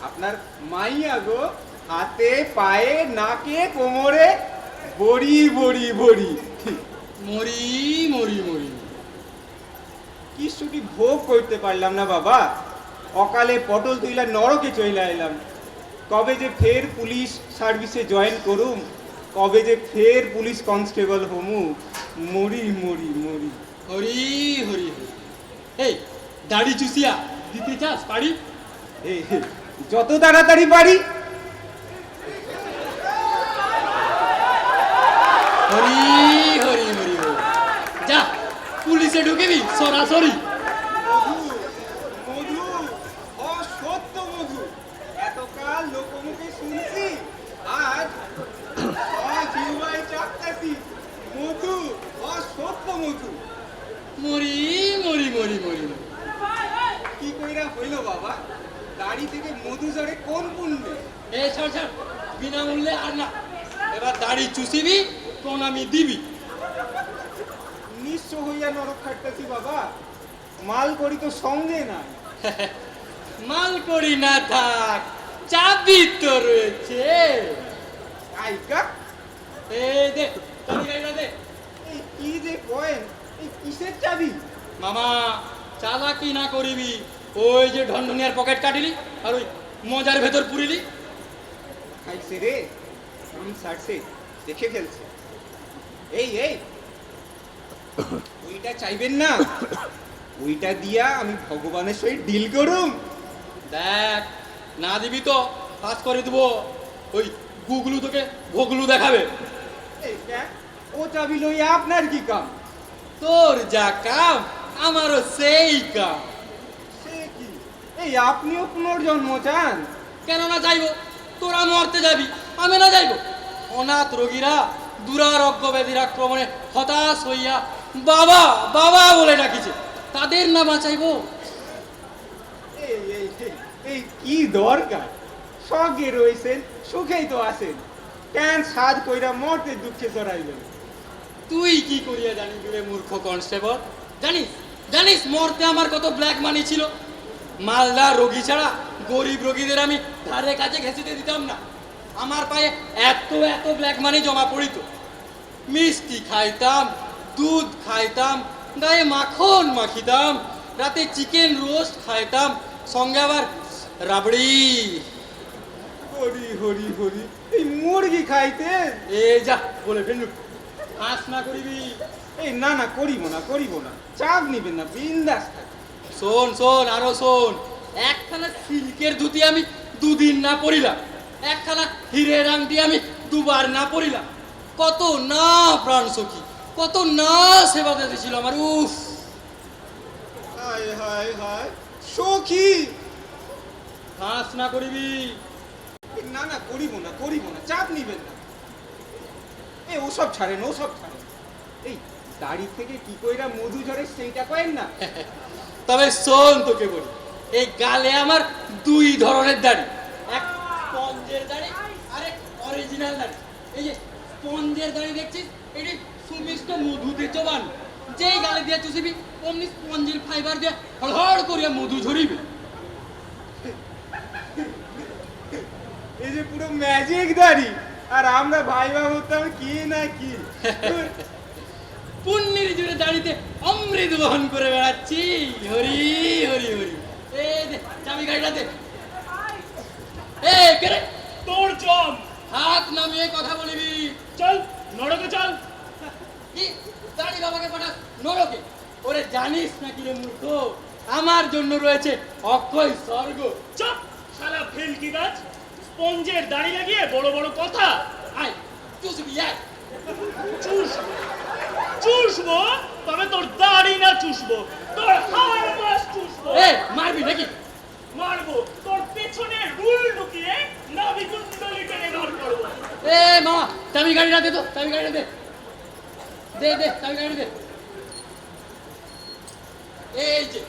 আপনার মাইয়া গো হাতে পায়ে নাকে কোমরে বড়ি বড়ি বড়ি। মরি মরি মরি, কি ছুটি ভোগ করতে পারলাম না বাবা, অকালে পটল তুইলা নরকে চইলা এলাম। কবে যে ফের পুলিশ সার্ভিসে জয়েন করুম, কবে যে ফের পুলিশ কনস্টেবল হমু, মরি মরি মরি। হরি হরি হরি। এই দাড়ি চুষিয়া দিতে চাস পারি? এই যত তাড়াতাড়ি পারি। হরি হরি হরি হরি, যা পুলিশে ঢুকিবি সরাসরি। মধু মধু, অসত্য মধু, এতকাল লোকমুখে শুনছি, আজ জিহ্বায় চাপতাছি। মধু, অসত্য মধু। মরি মরি মরি মরি মরি। কি কইরা হইল বাবা, দাড়ি থেকে মধু ঝরে কোন পুণ্যে? এই ছাড় ছাড়, বিনামূল্যে আর না, এবার দাড়ি চুষিবি প্রণামী দিবি। নিঃস্ব হইয়া নরক খাটতাছি বাবা, মাল করি তো সঙ্গে না। মাল করি না থাক, চাবি তো রয়েছে। আইকা, এই দে চাবি গাড়িটা দে। এই কি যে কয়েন, এই কিসের চাবি? মামা চালাকি না করিবি, ওই যে ঢনঢনিয়ার পকেট কাটিলি আর ওই মজার ভেতর পুরিলি। খাইছে রে, আমি সারছে, দেখে ফেলছে। এই এই ওইটা চাইবেন না, ওইটা দিয়া আমি ভগবানের সহিত ডিল করুম। দেখ না দিবি তো কাজ করে দেবো, ওই গুগলু তোকে ভগলু দেখাবে। এইটা ও চাবি লইয়া আপনার কি কাম? তোর যা কাম আমারও সেই কাম। সে কি, এই আপনিও পুনর্জন্ম চান? কেন না যাইবো, তোরা মরতে যাবি আমি না যাইবো? অনাথ রোগীরা দুরারোগ্য ব্যাধির আক্রমণে হতাশ হইয়া বাবা বাবা বলে ডাকিছে, তাদের না বাঁচাইবো? এই এই এই, এই কি দরকার? স্বর্গে রয়েছেন, সুখেই তো আছেন, কেন সাজ কইরা মরতে দুঃখে চড়াইবেন? তুই কি করিয়া জানিস রে মূর্খ কনস্টেবল? জানিস জানিস মরতে আমার কত ব্ল্যাক মানি ছিল? মালদা রোগী ছাড়া গরিব রোগীদের আমি ধারে কাছে ঘেঁচিতে দিতাম না। আমার পায়ে এত এত ব্ল্যাক মানি জমা পড়িত। মিষ্টি খাইতাম, দুধ খাইতাম, গায়ে মাখন মাখিতাম, রাতে চিকেন রোস্ট খাইতাম, সঙ্গে আবার রাবড়ি। হরি হরি হরি, এই মুরগি খাইতে? এই যা বলে ফেললু, হাস না করিবি। এই না না, করিব না, চাপ নিবেন না, বিন্দাস। শোন শোন আরো শোন, একখানা সিল্কের ধুতি আমি দুদিন না পরিলাম, একখানা হীরের আংটি আমি দুবার না পরিলাম। কত না প্রাণ সখী, কত না সেবা দিয়েছিল আমার। উফ, হায় হায় হায়, সখী! হাস না করিবি। না না, করিব না, চাপ নিবেন না। ওসব ছাড়েন। এই দাড়ি থেকে কি কইরা মধু ঝরে সেইটা কয়েন না। তবে শোন তোকে বলি, এই গালে আমার দুই ধরনের দাড়ি, এক স্পঞ্জের দাড়ি আর এক অরিজিনাল দাড়ি। এই যে স্পঞ্জের দাড়ি দেখছিস, এটি সুমিষ্ট মধুতে চবান। যেই গালে দিয়ে চুষিবি অমনি স্পঞ্জের ফাইবার দিয়ে হড়হড় করিয়া মধু ঝরিবে। এই যে পুরো ম্যাজিক দাড়ি, আর আমরা ভাইবা হতাম কি না কি। পুণ্যের জুড়ে দাড়িতে অমৃত বহন করে বেড়াচ্ছি। হরি হরি হরি। এই দে চাবি গাড়িটা দে। এই কে রে? তোর জম। হাত নামিয়ে কথা বলিবি। চল নরকে চল। কি দাড়ি বাবাকে পাঠাস নরকে? ওরে জানিস না কি রে মূর্খ, আমার জন্য রয়েছে অক্ষয় স্বর্গ। চপ শালা ভেলকি গাছ, স্পঞ্জের দাড়ি লাগিয়ে বড় বড় কথা। আয় চুষবি আয়। চুষবো, তবে তোর দাড়ি না চুষবো, তোর হাড় মাস চুষবো। এ মারবি নাকি? মারবো, তোর পেছনে রুল ঢুকিয়ে নাভি কুণ্ডলি টেনে বার করবো। এ মামা চাবি গাড়িটা দে তো, চাবি গাড়িটা দে। দে দে চাবি গাড়ি দে। এই যে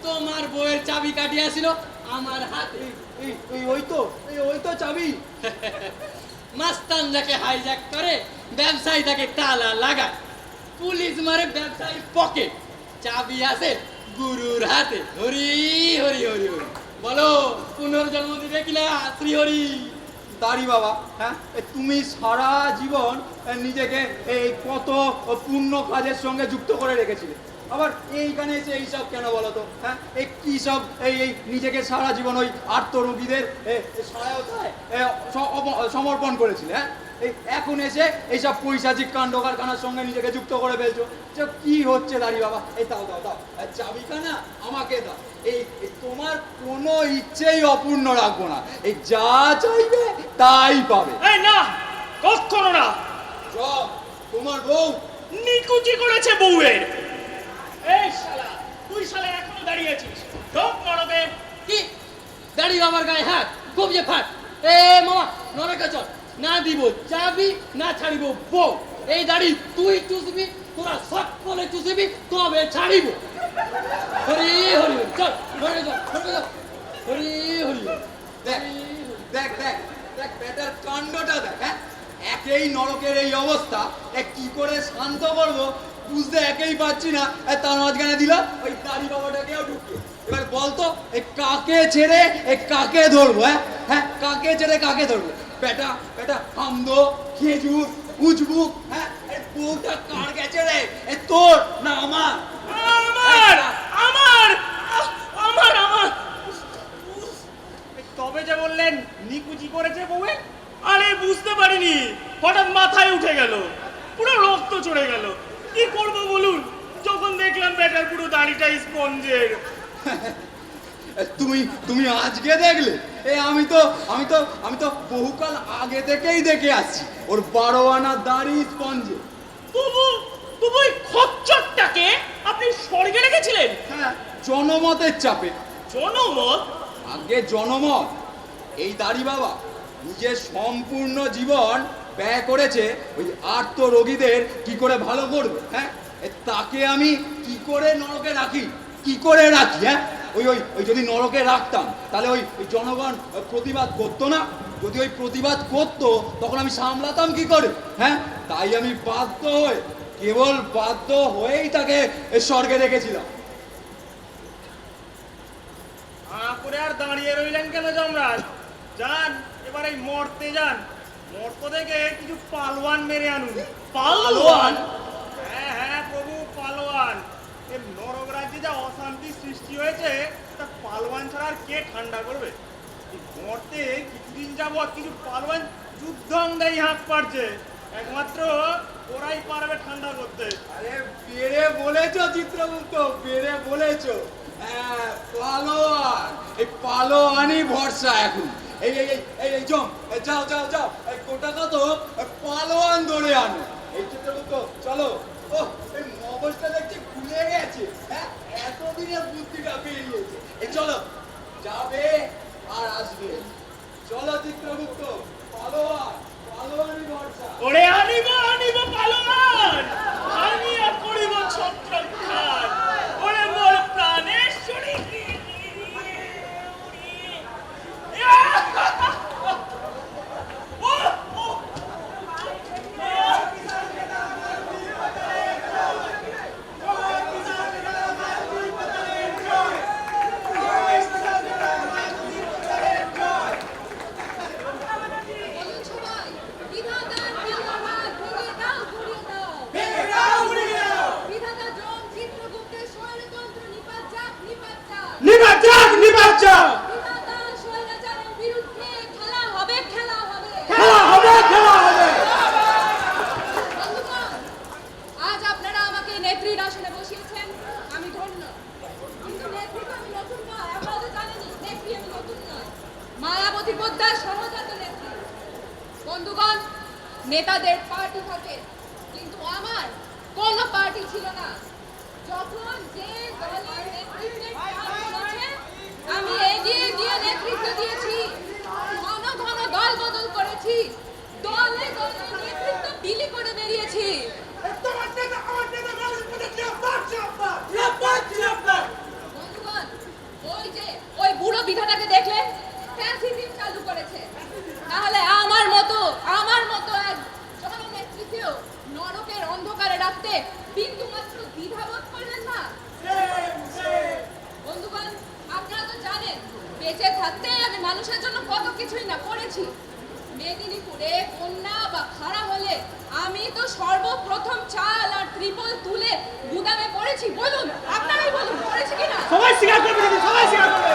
তোমার বউয়ের চাবি কাটিয়াছিল আমার হাতে। ওই তো চাবি। মাস্তান যাকে হাইজ্যাক করে, ব্যবসায়ী তাকে তালা লাগায়, পুলিশ মারে ব্যবসায়ীর পকেট, চাবি আছে গুরুর হাতে। হরি হরি হরি হরি। বলো পুনর্জন্ম দিবে কিনা শ্রী হরি? দাড়ি বাবা, হ্যাঁ তুমি সারা জীবন নিজেকে এই কত পূর্ণ কাজের সঙ্গে যুক্ত করে রেখেছিলে, আবার এইখানে এসে এইসব কেন বলো তো? হ্যাঁ এই কি সব এই নিজেকে সারা জীবন ওই আর্তরোগীদের সহায়তায় সমর্পণ করেছিলে, হ্যাঁ এই এখন এসে এইসব পৈশাচিক কাণ্ড কারখানার সঙ্গে নিজেকে যুক্ত করে ফেলছো। কি হচ্ছে দাড়ি বাবা? এই দাও চাবিখানা আমাকে দাও। এই তোমার কোনো ইচ্ছেই অপূর্ণ রাখবো না, এই যা চাইবে তাই পাবে। এই না, কখনো না। তোমার বউ নিকুচি করেছে বউয়ের। এই শালা, তুই শালা এখনো দাঁড়িয়ে আছিস? ঢোক নরকে। কি দাড়ি বাবার গায়ে হাত, খুব যে ফাট। এ মামা নরকে চল, না দিব চাবি না ছাড়িব বউ। এই দাড়ি তুই চুষবি, তোরা সকলে চুষবি, তবে ছাড়িব। হরি হরি হরি। চল নরকে চল, নরকে চল। হরি হরি হরি। দেখ দেখ দেখ দেখ বেটার কাণ্ডটা দেখ। হ্যাঁ একেই নরকের এই অবস্থা, কি করে শান্ত করবো বুঝতে একেই পাচ্ছি না, তার মাঝখানে দিল ওই দাড়ি বাবাটাকেও ঢুকিয়ে। এবার বলতো কাকে ছেড়ে কাকে ধরবো? হ্যাঁ কাকে ছেড়ে কাকে ধরবো? বেটা হামদো, খেজুর, উজবুক, হ্যাঁ বউটা কার গেছে রে? তোর না আমার? আমার তবে যে বললেন নিকুচি করেছে বউয়ে, আরে বুঝতে পারিনি, হঠাৎ মাথায় উঠে গেল, পুরো রক্ত চড়ে গেল। কি করবো বলুন, যখন দেখলাম বেটার পুরো দাড়িটা স্পঞ্জের। তুমি আজকে দেখলে? আমি তো বহুকাল আগে থেকেই দেখে আসছি ওর 12 আনা দাড়ি স্পঞ্জে। তবু ওই খচ্চরটাকে আপনি স্বর্গে রেখেছিলেন? হ্যাঁ জনমতের চাপে। জনমত? আগে জনমত। এই দাড়ি বাবা নিজের সম্পূর্ণ জীবন ব্যয় করেছে ওই আর্ত রোগীদের কি করে ভালো করবে। হ্যাঁ তাকে আমি কি করে নরকে রাখি, হ্যাঁ ওই যদি নরকে রাখতাম তাহলে ওই জনগণ প্রতিবাদ করতো না? যদি ওই প্রতিবাদ করতো তখন আমি সামলাতাম কি করে? হ্যাঁ তাই আমি কেবল বাধ্য হয়েই তাকে স্বর্গে রেখেছিলাম। করে আর দাঁড়িয়ে রইলেন কেন যমরাজ? যান, এবার এই মর্তে যান। মর্ত থেকে কিছু পালোয়ান মেরে আনুন। পালোয়ান? হ্যাঁ হ্যাঁ প্রভু, পালোয়ান। এই নরক রাজ্যে যা অশান্তি সৃষ্টি হয়েছে, তা পালোয়ান ছাড়া আর কে ঠান্ডা করবে? এই মর্তে কিছুদিন যাবৎ কিছু পালোয়ান যুদ্ধংদায়ী হাঁক পারছে, একমাত্র ওরাই পারবে ঠান্ডা করতে। আরে বেড়ে বলেছো চিত্রগুপ্ত, বেড়ে বলেছো। হ্যাঁ, পালোয়ান, এই পালোয়ানই ভরসা এখন। এই এই এই এই এই জম, এই যাও যাও যাও, এই কোটা কত পালোয়ান ধরে আনো। এই চিত্রগুপ্ত চলো। ও, এই মগজটা দেখছি খুলে গেছে। হ্যাঁ, এতদিনে বুদ্ধিটা বেরিয়েছে। এই চলো, যাবে আর আসবে। চলো চিত্রগুপ্ত, পালোয়ান, পালোয়ানই ভরসা। ওরে আনিব আনিব পালোয়ান, আনিয়া করিব ছত্রখান। ওরে মোর প্রাণেশ্বরী বলুন সবাই, বিধাতার পাল্লাভার ভেঙে দাও, ঘুরিয়ে দাও। বিধাতা জম চিত্রগুপ্তের স্বৈরতন্ত্র নিপাত যাক, নিপাত যাক। নিবাদ যাক, নিবাদ যাক। বিধাতা স্বৈরাচারের বিরুদ্ধে খেলা হবে, খেলা হবে। খেলা হবে, খেলা হবে। বন্ধুগণ, আজ আপনারা আমাকে নেত্রীর আসনে বসিয়েছেন, আমি ধন্য। কিন্তু নেত্রী তো আমি নতুন নয়, আপনারা তো জানেনই, নেত্রী আমি নতুন নয়। মায়াবতী পোদ্দার সহজাত নেত্রী। বন্ধুগণ, নেতাদের পার্টি থাকে, কিন্তু আমার কোনো পার্টি ছিল না। যখন যে দলের নেতৃত্বের প্রয়োজন আছে, আমি এগিয়ে গিয়ে নেতৃত্ব দিয়েছি। ঘন ঘন দল বদল করেছি, দলে দলে নেতৃত্ব বিলি করে বেরিয়েছি। বন্ধুগণ, ওই বুড়ো বিধাতাকে দেখলেন, ফ্যাসিজম চালু করেছে। তাহলে আমার মতো এক জননেত্রীকেও নরকের অন্ধকারে রাখতে বিন্দুমাত্র দ্বিধাবোধ করলেন না। বন্ধুগণ, আপনারা তো জানেন, বেঁচে থাকতে আমি মানুষের জন্য কত কিছুই না করেছি। মেদিনীপুরে বন্যা বা খাড়া হলে আমি তো সর্বপ্রথম চাল আর ত্রিপল তুলে গুদামে পড়েছি। বলুন, আপনারাই বলুন, পড়েছি কিনা? সবাই স্বীকার করবে, সবাই স্বীকার করবে।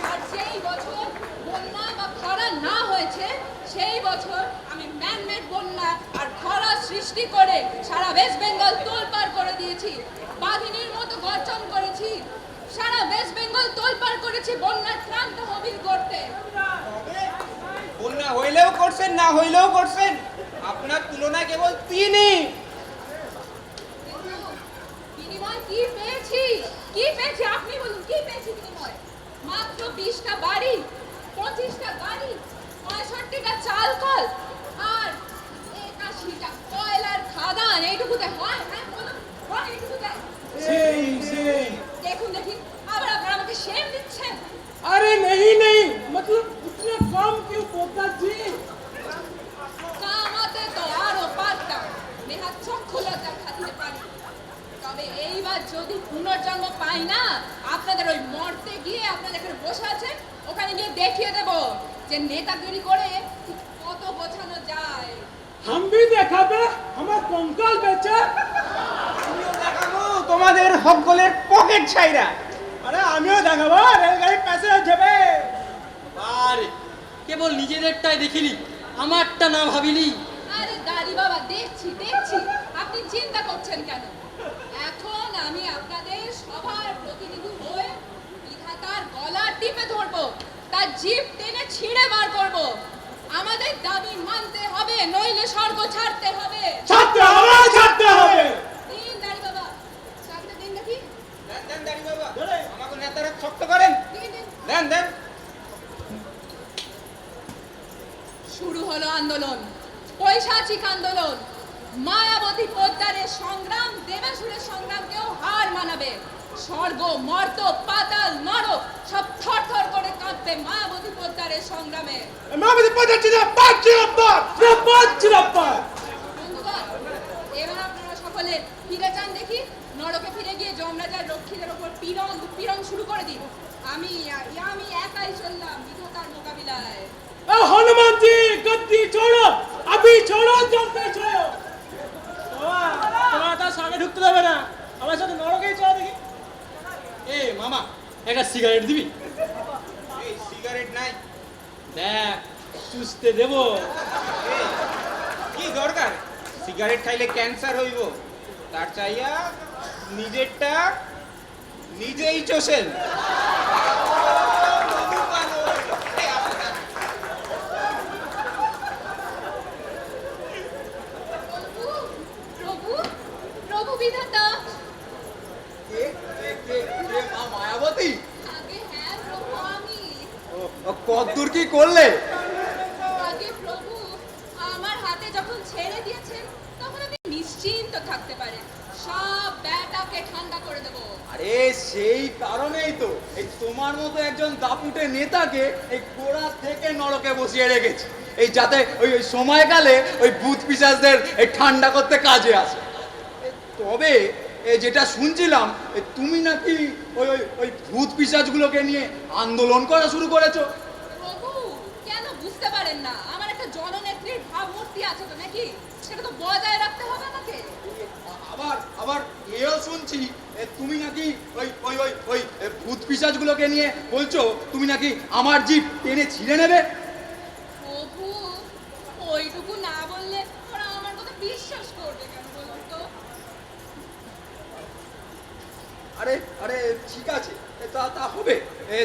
আর যেই বছর বন্যা বা খরা না হয়েছে, সেই বছর আমি ম্যানমেড বন্যা আর খরা সৃষ্টি করে সারা ওয়েস্ট বেঙ্গল তোলপাড় করে দিয়েছি। বাঘিনীর মতো গর্জন করেছি, সারা ওয়েস্ট বেঙ্গল তোলপাড় করেছি বন্যার ত্রাণ তহবিল করতে। বন্যা হইলেও করছেন, না হইলেও করছেন, আপনার তুলনা কেবল তিনি। কিন্তু বিনিময় কি পেয়েছি? কি পেয়েছি আপনি বলুন, কি পেয়েছি বিনিময়? মাত্র 20টা বাড়ি, 25টা গাড়ি, 65টা চাল কল আর 81টা কয়লার খাদান। এইটুকুতে হয়? হ্যাঁ বলুন, হয় এইটুকুতে? দেখুন দেখি, আবার আপনারা আমাকে শেম দিচ্ছেন। अरे नहीं नहीं, मतलब इतना कम क्यों पोता जी? কামাতে তো আরো পারতাম, নেহাত চক্ষু লজ্জার খাতিরে পারি। তবে এইবার যদি পুনর্জন্ম পাই না, আপনাদের ওই মরতে গিয়ে আপনারা যেখানে বসে আছেন, ওখানে গিয়ে দেখিয়ে দেব যে নেতাগিরি করে ঠিক কত বোঝানো যায়। हम भी देखा बे, हमार कंकाल बेचे। আমিও দেখাবো তোমাদের হকগলের পকেট ছাইরা। আরে আমিও দেখাবো রেলগাড়ির প্যাসেঞ্জার যাবে। আরে কেবল নিজেদেরটাই দেখিলি, আমারটা না ভাবিলি। আরে দাড়ি বাবা, দেখছি দেখছি, আপনি চিন্তা করছেন কেন? এখন আমি আপনাদের সবার প্রতিনিধি হয়ে বিধাতার গলা টিপে ধরবো, তার জিভ টেনে ছিঁড়ে বার করব। আমাদের দাবি মানতে হবে, নইলে স্বর্গ ছাড়তে হবে। ছাড়তে হবে, ছাড়তে হবে। দিন দাড়ি বাবা, চাকরি দিন দেখি। দেন দেন দাঁড়ি বাবা, আমাকে নেতারা শক্ত করেন। দিন দিন। দেন দেন। শুরু হলো আন্দোলন, পৈশাচিক আন্দোলন। মায়াবতী পোদ্দারের সংগ্রাম দেবাসুরের সংগ্রামকেও হার মানাবে। স্বর্গ, মর্ত, পাতাল, নরক সব থরথর করে কাঁপবে মায়াবতী পোদ্দারের সংগ্রামে। মায়াবতী পোদ্দার জিন্দাবাদ, জিন্দাবাদ, জিন্দাবাদ, জিন্দাবাদ। বন্ধুগণ, এবার আপনারা সকলে ফিরে যান দেখি, নরকে ফিরে গিয়ে যমরাজার রক্ষীদের ওপর পীড়ন উৎপীড়ন শুরু করে দিন। আমি আমি একাই চললাম বিধাতার মোকাবিলায়। हनुमान जी गद्दी छोड़ो, अभी छोड़ो, जल्दी छोड़ो। তোমার তার সঙ্গে ঢুকতে দেবে না, আমার সাথে নরকেই চলো দেখি। এ মামা, একটা সিগারেট দিবি? এই সিগারেট নাই? দেখ, চুষতে দেবো। এই, কি দরকার? সিগারেট খাইলে ক্যান্সার হইব, তার চাইয়া নিজেরটা নিজেই চোষেন। প্রভু, প্রভু বিধাতা। মা মায়াবতী, আগে হ্যাঁ প্রভু, আমি। কতদূর কি করলে? আগে প্রভু, আমার হাতে যখন ছেড়ে দিয়েছেন তখন আপনি নিশ্চিন্ত থাকতে পারেন, সব ব্যাটাকে ঠান্ডা করে দেবো। আরে সেই কারণেই তো এই তোমার মতো একজন দাপুটে নেতাকে এই গোড়া থেকে নরকে বসিয়ে রেখেছি, এই যাতে ওই ওই সময়কালে ওই ভূত পিশাচদের এই ঠান্ডা করতে কাজে আসে। তবে যেটা শুনছিলাম, তুমি নাকি ওই ওই ওই ভূত পিশাচগুলোকে নিয়ে আন্দোলন করা শুরু করেছো। প্রভু, কেন বুঝতে পারেন না? আমার একটা জননেত্রীর ভাবমূর্তি আছে তো নাকি, সেটা তো বজায় রাখতে হবে আমাকে। আবার আবার এও শুনছি তুমি নাকি ওই ওই ওই ওই ভূত পিশাচগুলোকে নিয়ে বলছো তুমি নাকি আমার জিভ টেনে ছিঁড়ে নেবে। প্রভু, ওইটুকু না বললে ওরা আমার কথা বিশ্বাস করবে কেন বলুন তো? আরে আরে ঠিক আছে, তা তা হবে,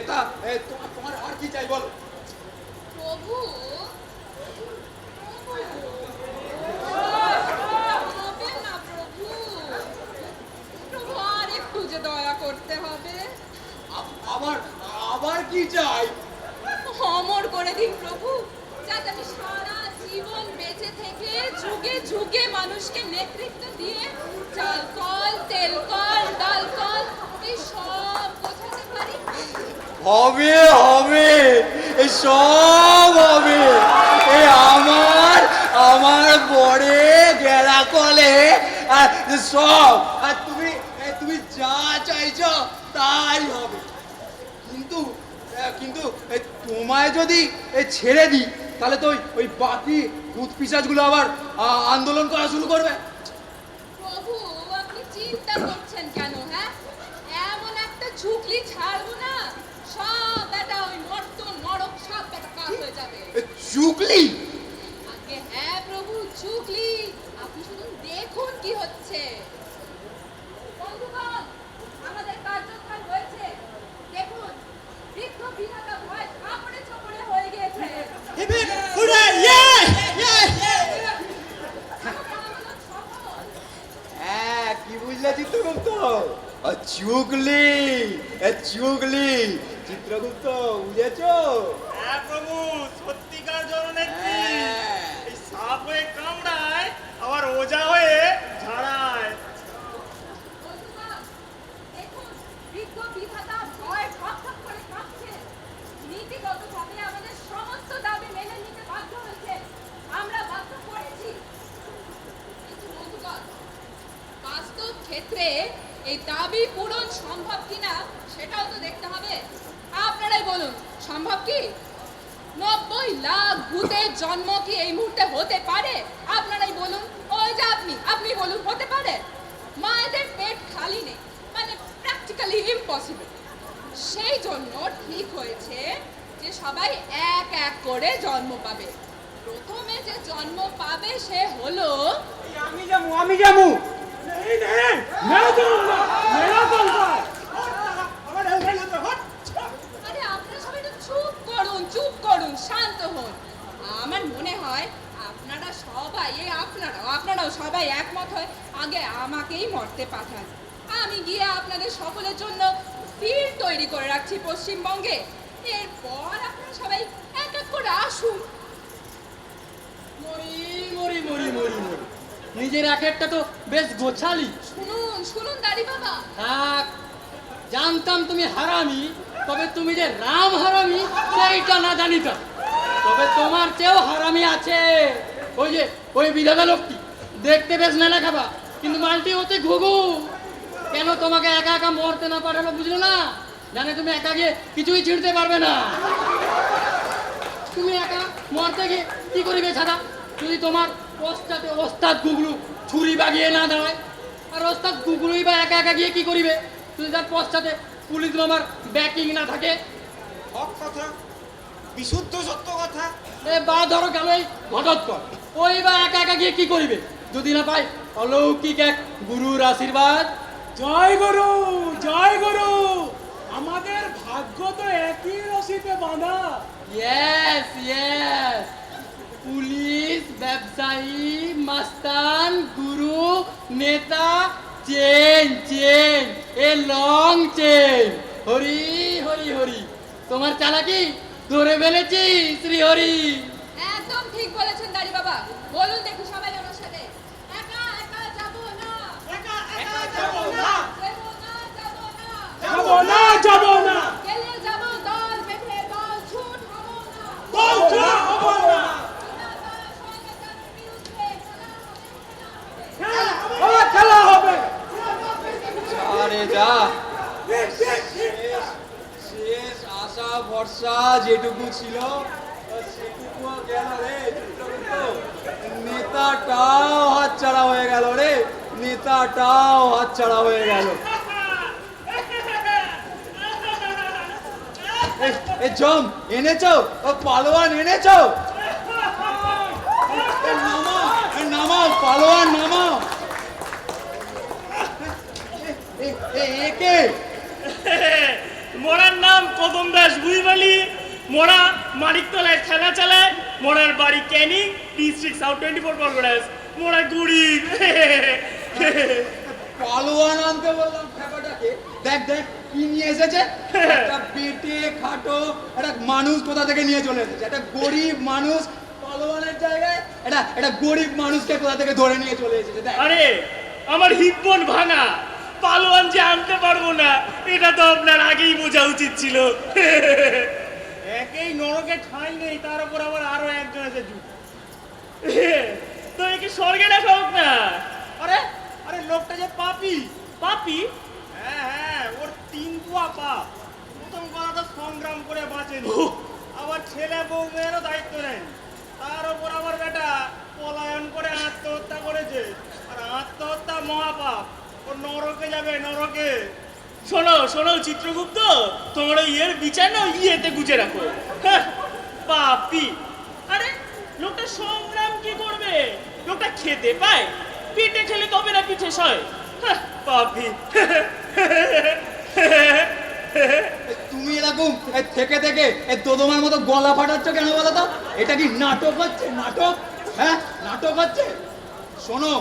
তা তোমার তোমার আর কি চাই বলো। প্রভু, হবে না প্রভু, প্রভু আর একটু যে দয়া করতে হবে। আবার আবার কি চাই? অমর করে দিন প্রভু, যাতে আমি সারা জীবন বেঁচে থেকে যুগে যুগে মানুষকে নেতৃত্ব দিয়ে চাল কল, তেল কল, ডাল কল এই সব বোঝাতে পারি। হবে হবে, এই সব হবে। এই আমার আমার বড়ে গেলা কলে আর সব, আর তুমি তুমি যা চাইছো তাই হবে। কিন্তু কিন্তু তোমায় যদি ছেড়ে দিই তাহলে তো ওই বাকি ভূত পিশাচগুলো আবার আন্দোলন করা শুরু করবে। প্রভু, আপনি চিন্তা করছেন কেন? হ্যাঁ, এমন একটা ঝুঁকলি ছাড়বো না, সব বেটা ওই মর্ত নরক সব বেটা কাজ হয়ে যাবে। চুকলি? আগে হ্যাঁ প্রভু, ঝুঁকলি। আপনি শুধু দেখুন কি হচ্ছে। বন্ধুগণ, আমাদের কার্যস্থান রয়েছে, দেখুন বৃদ্ধ বিধাতা ভয় কাপড়ে চোপড়ে হয়ে গিয়েছে। হ্যাঁ, কি বুঝলে চিত্রগুপ্ত? চুগলি, চুগলি চিত্রগুপ্ত, বুঝেছো? হ্যাঁ প্রভু, সত্যিকার জননেত্রী। হ্যাঁ। এই সাপ হয়ে কামড়ায়, আবার ওজা হয়ে ঝাড়ায়। বন্ধুগণ, দেখুন বৃদ্ধ বিধাতা ভয় ঠক ঠক করে কাঁপছে। নীতিগতভাবে আমাদের সমস্ত দাবি মেনে নিতে বাধ্য হয়েছে, আমরা বাধ্য করেছি। কিন্তু বন্ধুগণ, বাস্তব ক্ষেত্রে এই দাবি পূরণ সম্ভব কিনা সেটাও তো দেখতে হবে। আপনারাই বলুন, সম্ভব কি? 90 লাখ ভূতের জন্ম কি এই মুহূর্তে হতে পারে? আপনারাই বলুন। ওই যে আপনি বলুন, হতে পারে? মায়েদের পেট খালি নেই, মানে প্র্যাকটিক্যালি ইম্পসিবল। সেই জন্য ঠিক হয়েছে যে সবাই এক এক করে জন্ম পাবে। প্রথমে যে জন্ম পাবে সে হলো আমি যাবো। नहीं नहीं, मैं जाऊंगा, मेरा बंदा। আরে আপনারা সবাই একটু চুপ করুন, শান্ত হন। আমার মনে হয় আপনারাও সবাই একমত হয় আগে আমাকেই মরতে পাঠান। আমি গিয়ে আপনাদের সকলের জন্য ভিড় তৈরি করে রাখছি পশ্চিমবঙ্গে। এরপর আপনারা সবাই এক এক করে আসুন। মরি মরি মরি মরি মরি, নিজের এক একটা তো বেশ গোছালি। শুনুন দাড়ি বাবা। থাক, জানতাম তুমি হারামি, তবে তুমি যে রাম হারামি সেইটা না জানিতাম। তবে তোমার চেয়েও হারামি আছে। ওই বিধাতা লোকটি দেখতে বেশ মেলা খাবা, কিন্তু মালটি হতে ঘুঘু। কেন তোমাকে একা একা মরতে না পাঠালো বুঝলো না? জানে তুমি একা গিয়ে কিছুই ছিঁড়তে পারবে না। তুমি একা মরতে গিয়ে কি করিবে ছাড়া, যদি তোমার পশ্চাতে ওস্তাদ গুগলু ছুরি বাগিয়ে না দাঁড়ায়? আর ওস্তাদ গুগলুই বা একা একা গিয়ে কি করিবে যদি তার পশ্চাতে পুলিশ মামার ব্যাকিং না থাকে? হক কথা, বিশুদ্ধ সত্য কথা। এ বা ধরো গেল এই ঘটোৎকচ, ওই বা একা একা গিয়ে কি করিবে যদি না পায় অলৌকিক এক গুরুর আশীর্বাদ? জয় গুরু, জয় গুরু। আমাদের ভাগ্য তো একই রশিতে বাঁধা। ইয়েস ইয়েস, পুলিশ, ব্যবসায়ী, মাস্তান, গুরু, নেতা, chain chain, a long chain. Hari Hari Hari, তোমার চালাকি ধরে ফেলেছি শ্রী হরি। একদম ঠিক বলেছেন দাড়ি বাবা। বলুন দেখি সবাই আমার সাথে, একা একা যাব না, একা একা যাব না, যাব না, যাব যাব না, না, যাব না। গেলে যাব দল বেঁধে, দল ছুট হব না, দল ছুট হব না। খেলা হবে। আরে যা, শেষ আশা ভরসা যেটুকু ছিল সেটুকুও গেল রে চিত্রগুপ্ত। নেতাটাও হাতছাড়া হয়ে গেল রে, নেতাটাও হাতছাড়া হয়ে গেল। এ জম এনেছো, ও পালোয়ান এনেছো? নামাও, নামাও পালোয়ান নামাও। একে মোড়ার নাম কদম দাস বুঝবালি। মোড়া মানিকতলায় খেলা চালায়। মোড়ার বাড়ি ক্যানিং, ডিস্ট্রিক্ট সাউথ 24 পরগনাস। মোড়া গরিব। পালোয়ান আনতে বললাম ব্যাপারটাকে। দেখ দেখ কি নিয়ে এসেছে, একটা পেটে খাটো একটা মানুষ কোথা থেকে নিয়ে চলে এসেছে। একটা গরিব মানুষ পালোয়ানের জায়গায় একটা গরিব মানুষকে কোথা থেকে ধরে নিয়ে চলে এসেছে। দেখ আরে আমার হিপবন ভাঙা, পালোয়ান যে আনতে পারবো না এটা তো আপনার আগেই বোঝা উচিত ছিল। একেই নরকে ঠাঁই নেই, তার উপর আবার আরো একজন আছে যুগ। তো একে স্বর্গে দেখা হোক না। আরে আরে লোকটা যে পাপি। পাপি? হ্যাঁ হ্যাঁ, ওর 3 কুয়া পাপ। প্রথম কথা তো সংগ্রাম করে বাঁচেনি, আবার ছেলে বউ মেয়েরও দায়িত্ব নেন। তার উপর আবার বেটা পলায়ন করে আত্মহত্যা করেছে। আর আত্মহত্যা মহাপাপ, ও নরকে যাবে, নরকে। শোনো শোনো চিত্রগুপ্ত, তোমার ওই ইয়ের বিচার না ইয়েতে গুজে রাখো। হ্যাঁ, পাপি। আরে লোকটা সংগ্রাম কি করবে? লোকটা খেতে পায়, পেটে খেলে তবে না পিঠে সয়। হ্যাঁ, পাপি। তুমি এরকম থেকে থেকে দোদমার মতো গলা ফাটাচ্ছ কেন বলো তো? এটা কি নাটক হচ্ছে? নাটক? হ্যাঁ নাটক হচ্ছে। শোনো,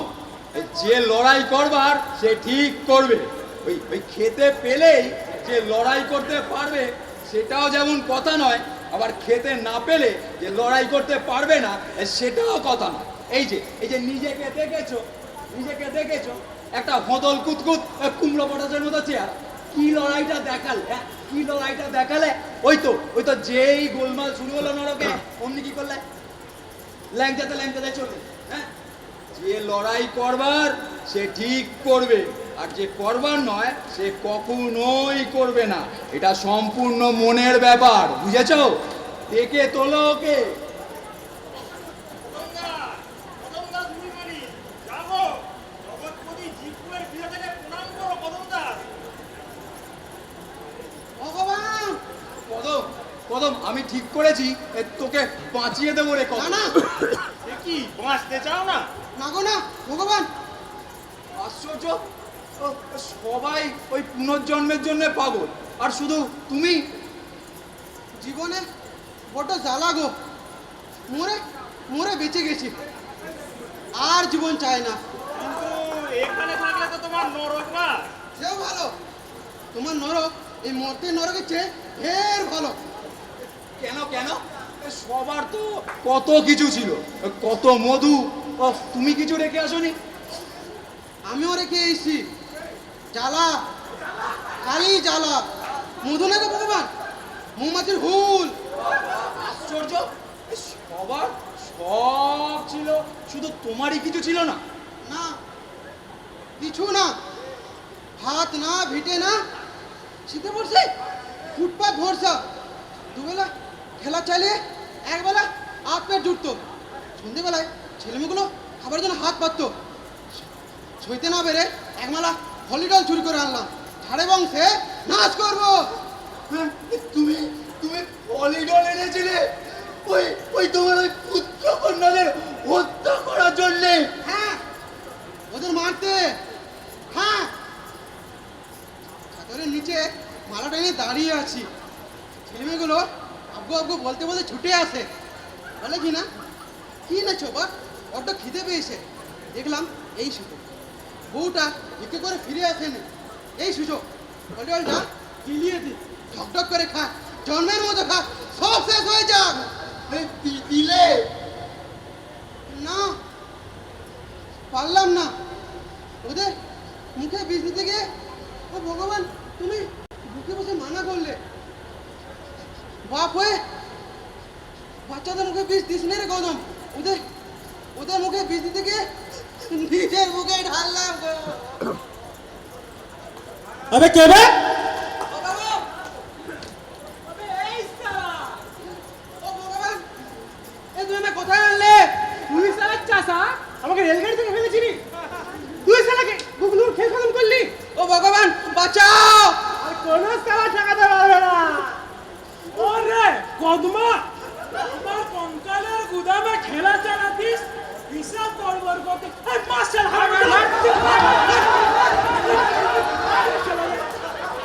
যে লড়াই করবার সে ঠিক করবে। ওই ওই খেতে পেলেই যে লড়াই করতে পারবে সেটাও যেমন কথা নয়, আবার খেতে না পেলে যে লড়াই করতে পারবে না সেটাও কথা নয়। এই যে নিজেকে দেখেছো একটা হদল কুতকুত কুমড়ো পটাশের মতো চেয়ার। কি লড়াইটা দেখালে? হ্যাঁ কি লড়াইটা দেখালে? ওই তো যেই গোলমাল শুরু হলো নরকে, অমনি কি করলে? ল্যাংচাতে চলে। হ্যাঁ, যে লড়াই করবার সে ঠিক করবে, আর যে করবার নয় সে কখনোই করবে না। এটা সম্পূর্ণ মনের ব্যাপার, বুঝেছো? দেখে তোলো ওকে। কদম, আমি ঠিক করেছি তোকে বাঁচিয়ে দেবো রে। না কি বাঁচতে চাও না? না গো না ভগবান, আশ্চর্য, সবাই ওই পুনর্জন্মের জন্য পাগল, আর শুধু তুমি। জীবনে বড় জ্বালা গো, মরে মরে বেঁচে গেছি, আর জীবন চাই না। কিন্তু এখানে থাকলে তো তোমার নরক না। সেও ভালো, তোমার নরক এই মর্তের নরকের চেয়ে ঢের ভালো। কেন কেন? সবার তো কত কিছু ছিল, কত মধু। তুমি কিছু রেখে আসোনি? আমিও রেখে এসেছি জ্বালা, খালি জ্বালা। মধু না গো ভগবান, মৌমাছির হুল। আশ্চর্য, সবার সব ছিল, শুধু তোমারই কিছু ছিল না। না কিছু না, ভাত না, ভিটে না, শীতে পড়ছে ফুটপাত ভরসা, দুবেলা খেলা চালিয়ে একবেলা হাত পেট জুটতো, সন্ধেবেলায় ছেলেমেয়েগুলো খাবার জন্য হাত পাততো, সইতে না বেড়ে একমালা হলিডল চুরি করে আনলাম, ঝাড়ে বংশে নাচ করবো। হ্যাঁ, তুমি তুমি হলিডল এনেছিলে ওই ওই তোমার ওই পুত্র কন্যাদের হত্যা করার জন্যে? হ্যাঁ, ওদের মারতে। হ্যাঁ, চাদরের নিচে মালা টেনে দাঁড়িয়ে আছি, ছেলেমেয়েগুলো আব্বু আব্বু বলতে বলতে ছুটে আসে, বলে কি না কি নেছো বা, বড্ড খিদে পেয়েছে। দেখলাম এই সুযোগ, বউটা ভিক্ষে করে ফিরে আসেনি, এই সুযোগ হলিডলটা গিলিয়ে দিই, ঢকঢক করে খা, জন্মের মতো খা, সব শেষ হয়ে যাক। দিলে না, পারলাম না, ওদের মুখে বিষ দিতে গিয়ে ও ভগবান তুমি বুকে বসে মানা করলে, বাপ হয়ে বাচ্চাদের মুখে বিষ দিস নে রে গৌতম, ওদের ওদের মুখে বিষ দিতে গিয়ে নিজের মুখে ঢাললাম গো। আবে কে রে? ও বাবা, আবে এই সালা, ও ভগবান, এ তুই আমায় কোথায় আনলে? তুই সালা চাষা আমাকে রেলগাড়ি থেকে ফেলেছিলি, তুই সালাকে গুগলুর খেল খতম করলি। ও ভগবান বাঁচাও। আর কোন সালা ঠেকাতে পারবে না। ওরে কদমা, আমার কঙ্কালের গুদামে খেলা চালাতিস, হিসাব গড়বড় করতে এই মাস্টার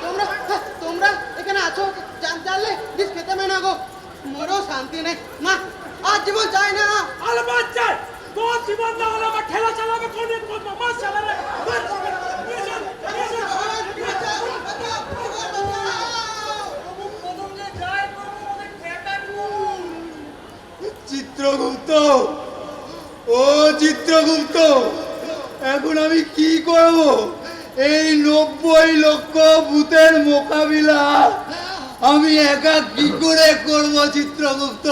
তোমরা তোমরা এখানে আছো জানলে বিষ খেতে মেয়ে না গো, মোরও শান্তি নেই, না আর জীবন চাই না। আরে বাচ্চা তোর জীবন না হলে আমার খেলা চালাবে কোন কদমা মাস্টার রে। চিত্রগুপ্ত, ও চিত্রগুপ্ত, এখন আমি কি করব? এই 90 লক্ষ ভূতের মোকাবিলা আমি একা কি করে করব চিত্রগুপ্ত?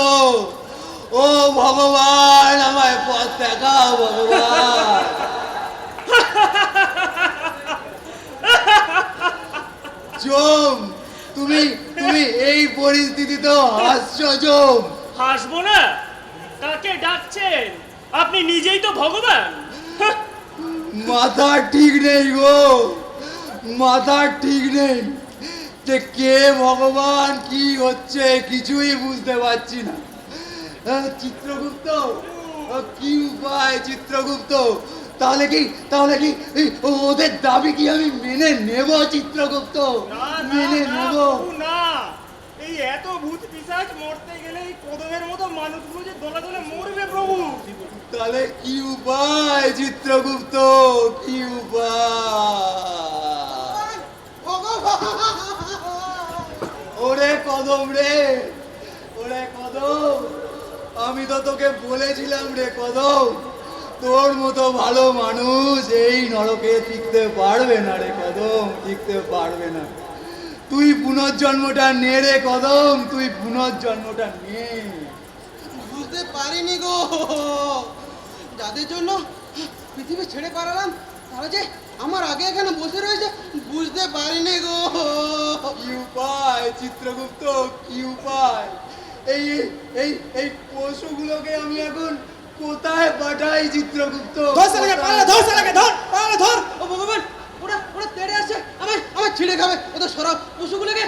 ও ভগবান, আমায় পথ দেখাও ভগবান। জম, তুমি তুমি এই পরিস্থিতিতেও হাসছো জম? হাসবো না? কাকে ডাকছেন? আপনি নিজেই তো ভগবান। মাথা ঠিক নেই গো, মাথা ঠিক নেই, যে কে ভগবান কি হচ্ছে কিছুই বুঝতে পারছি না। চিত্রগুপ্ত, কি উপায় চিত্রগুপ্ত? তাহলে কি এই ওদের দাবি কি আমি মেনে নেব চিত্রগুপ্ত? মেনে নেব না, এই এত ভূত পিশাচ মরতে গেলে এই কদমের মতো মানুষগুলো যে দলে দলে মরবে প্রভু। তাহলে কি উপায় চিত্রগুপ্ত, কি উপায়? ওরে কদম রে, ওরে কদম, আমি তো তোকে বলেছিলাম রে কদম, তোর মতো ভালো মানুষ এই নরকে টিকতে পারবে না রে কদম, টিকতে পারবে না। তুই পুনর্জন্মটা নে রে কদম, তুই পুনর্জন্মটা নে। বুঝতে পারিনি গো, যাদের জন্য পৃথিবী ছেড়ে পালালাম তারা যে আমার আগে এখানে বসে রয়েছে, বুঝতে পারিনি গো। কি উপায় চিত্রগুপ্ত, কি উপায়? এই এই এই পশুগুলোকে আমি এখন কোথায় পাঠাই চিত্রগুপ্ত? ধর ও ভগবান, ওরা ওরা তেড়ে আসছে, আমার ছিঁড়ে খাবে, ওদের সরাব, পশুগুলোকে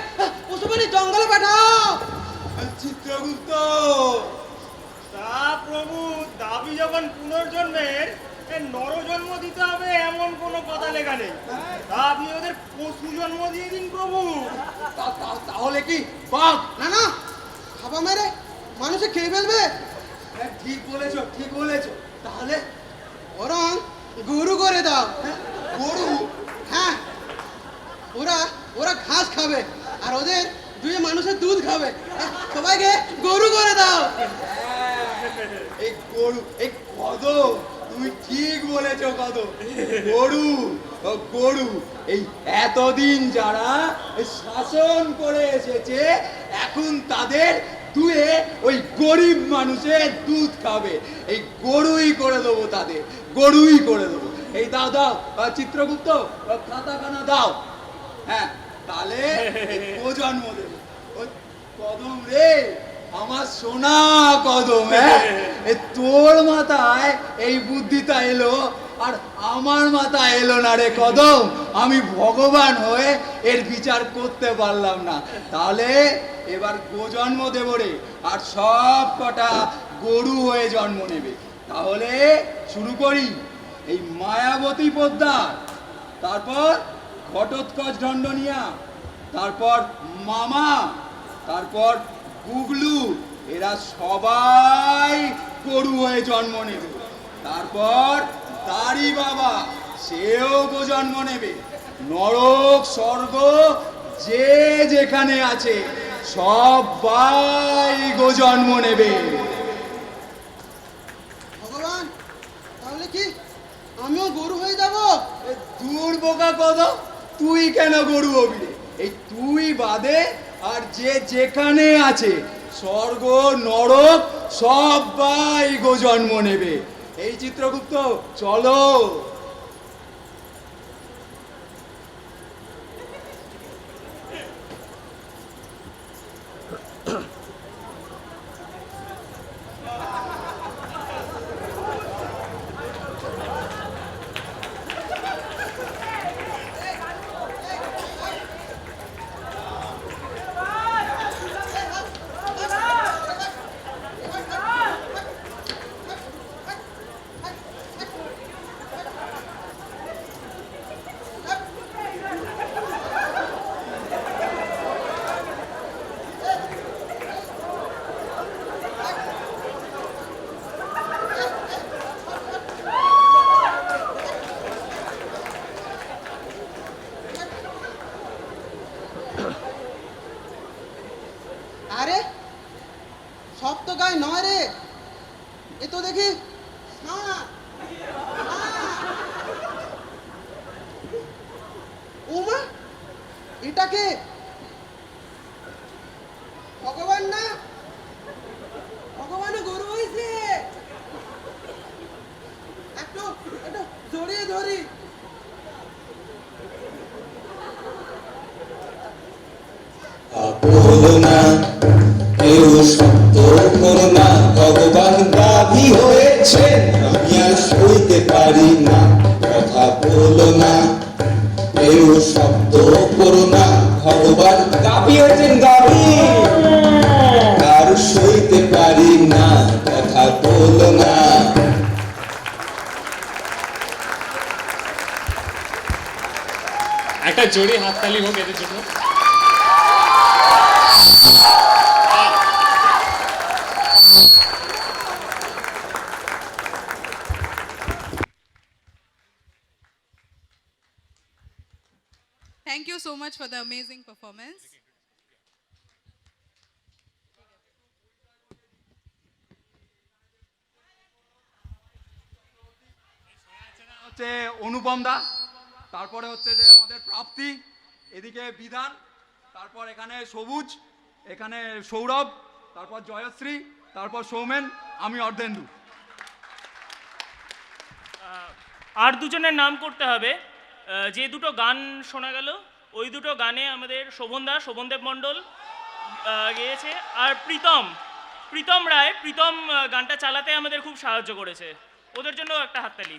পশু মানে জঙ্গলে পাঠাও। চিত্রগুপ্ত, তা প্রভু, দাবি যখন পুনর্জন্মের, নরজন্ম দিতে হবে এমন কোনো কথা লেখা নেই। তা আপনি ওদের পশু জন্ম দিয়ে দিন প্রভু। তাহলে কি বাঘ? না না, খাবা মেরে মানুষে খেয়ে ফেলবে। হ্যাঁ, ঠিক বলেছো, ঠিক বলেছো। তাহলে বরং গরু করে দাও। গরু? হ্যাঁ, ওরা ওরা ঘাস খাবে আর ওদের দুয়ে মানুষের দুধ খাবে, সবাইকে গরু করে দাও। এই গরু, এই কদম, তুমি ঠিক বলেছো কদম, গরু, গরু। এই এতদিন যারা শাসন করে এসেছে এখন তাদের দুয়ে ওই গরিব মানুষের দুধ খাবে, এই গরুই করে দেবো, তাদের গরুই করে দেবো। এই দাও দাও চিত্রগুপ্ত, খাতাখানা দাও। হ্যাঁ, তাহলে ও জন্ম দেবে। ও কদম রে, আমার সোনা কদম, হ্যাঁ তোর মাথায় এই বুদ্ধিটা এলো আর আমার মাথায় এলো না রে কদম। আমি ভগবান হয়ে এর বিচার করতে পারলাম না। তাহলে এবার গো জন্ম দেব রে, আর সব কটা গরু হয়ে জন্ম নেবে। তাহলে শুরু করি। এই মায়াবতী পোদ্দার, তারপর ঘটোৎকচ দণ্ডনিয়া, তারপর মামা, তারপর গুগলু, এরা সবাই গরু হয়ে জন্ম নেবে। তারপর দাড়ি বাবা, সেও গো জন্ম নেবে। নরক স্বর্গ যে যেখানে আছে সবাই গো জন্ম নেবে। ভগবান, তাহলে কি আমিও গরু হয়ে যাব? এ দূর বোকা কদম, তুই কেন গরু হবি রে? এই তুই বাদে আর যে যেখানে আছে স্বর্গ নরক সবাই গো জন্ম নেবে। এই চিত্রগুপ্ত, চলো। আরে সব তো গায়ে নয় রে, এ তো দেখি ষাঁড়। ওমা, এটাকে ভগবান না, ভগবানও গরু হয়েছে। একটু একটু জড়িয়ে ধরি। বলো না কেউ শব্দ করো না, ভগবান গাভী হয়েছেন আমি আর সইতে পারি না। কথা বলো না কেউ শব্দ করো না, ভগবান গাভী হয়েছেন গাভী আর সইতে পারি না। কথা বলো না। একটা জোরে হাততালি হোক এদের জন্য। Thank you so much for the amazing performance. হচ্ছে অনুপম দা, তারপরে হচ্ছে যে আমাদের প্রাপ্তি, এদিকে বিধান, তারপর এখানে সবুজ, এখানে সৌরভ, তারপর জয়শ্রী, তারপর সৌমেন, আমি অর্ধেন্দু। আর দুজনের নাম করতে হবে। যে দুটো গান শোনা গেল ওই দুটো গানে আমাদের শোভনদেব মণ্ডল গেয়েছে, আর প্রীতম রায় গানটা চালাতে আমাদের খুব সাহায্য করেছে। ওদের জন্য একটা হাততালি।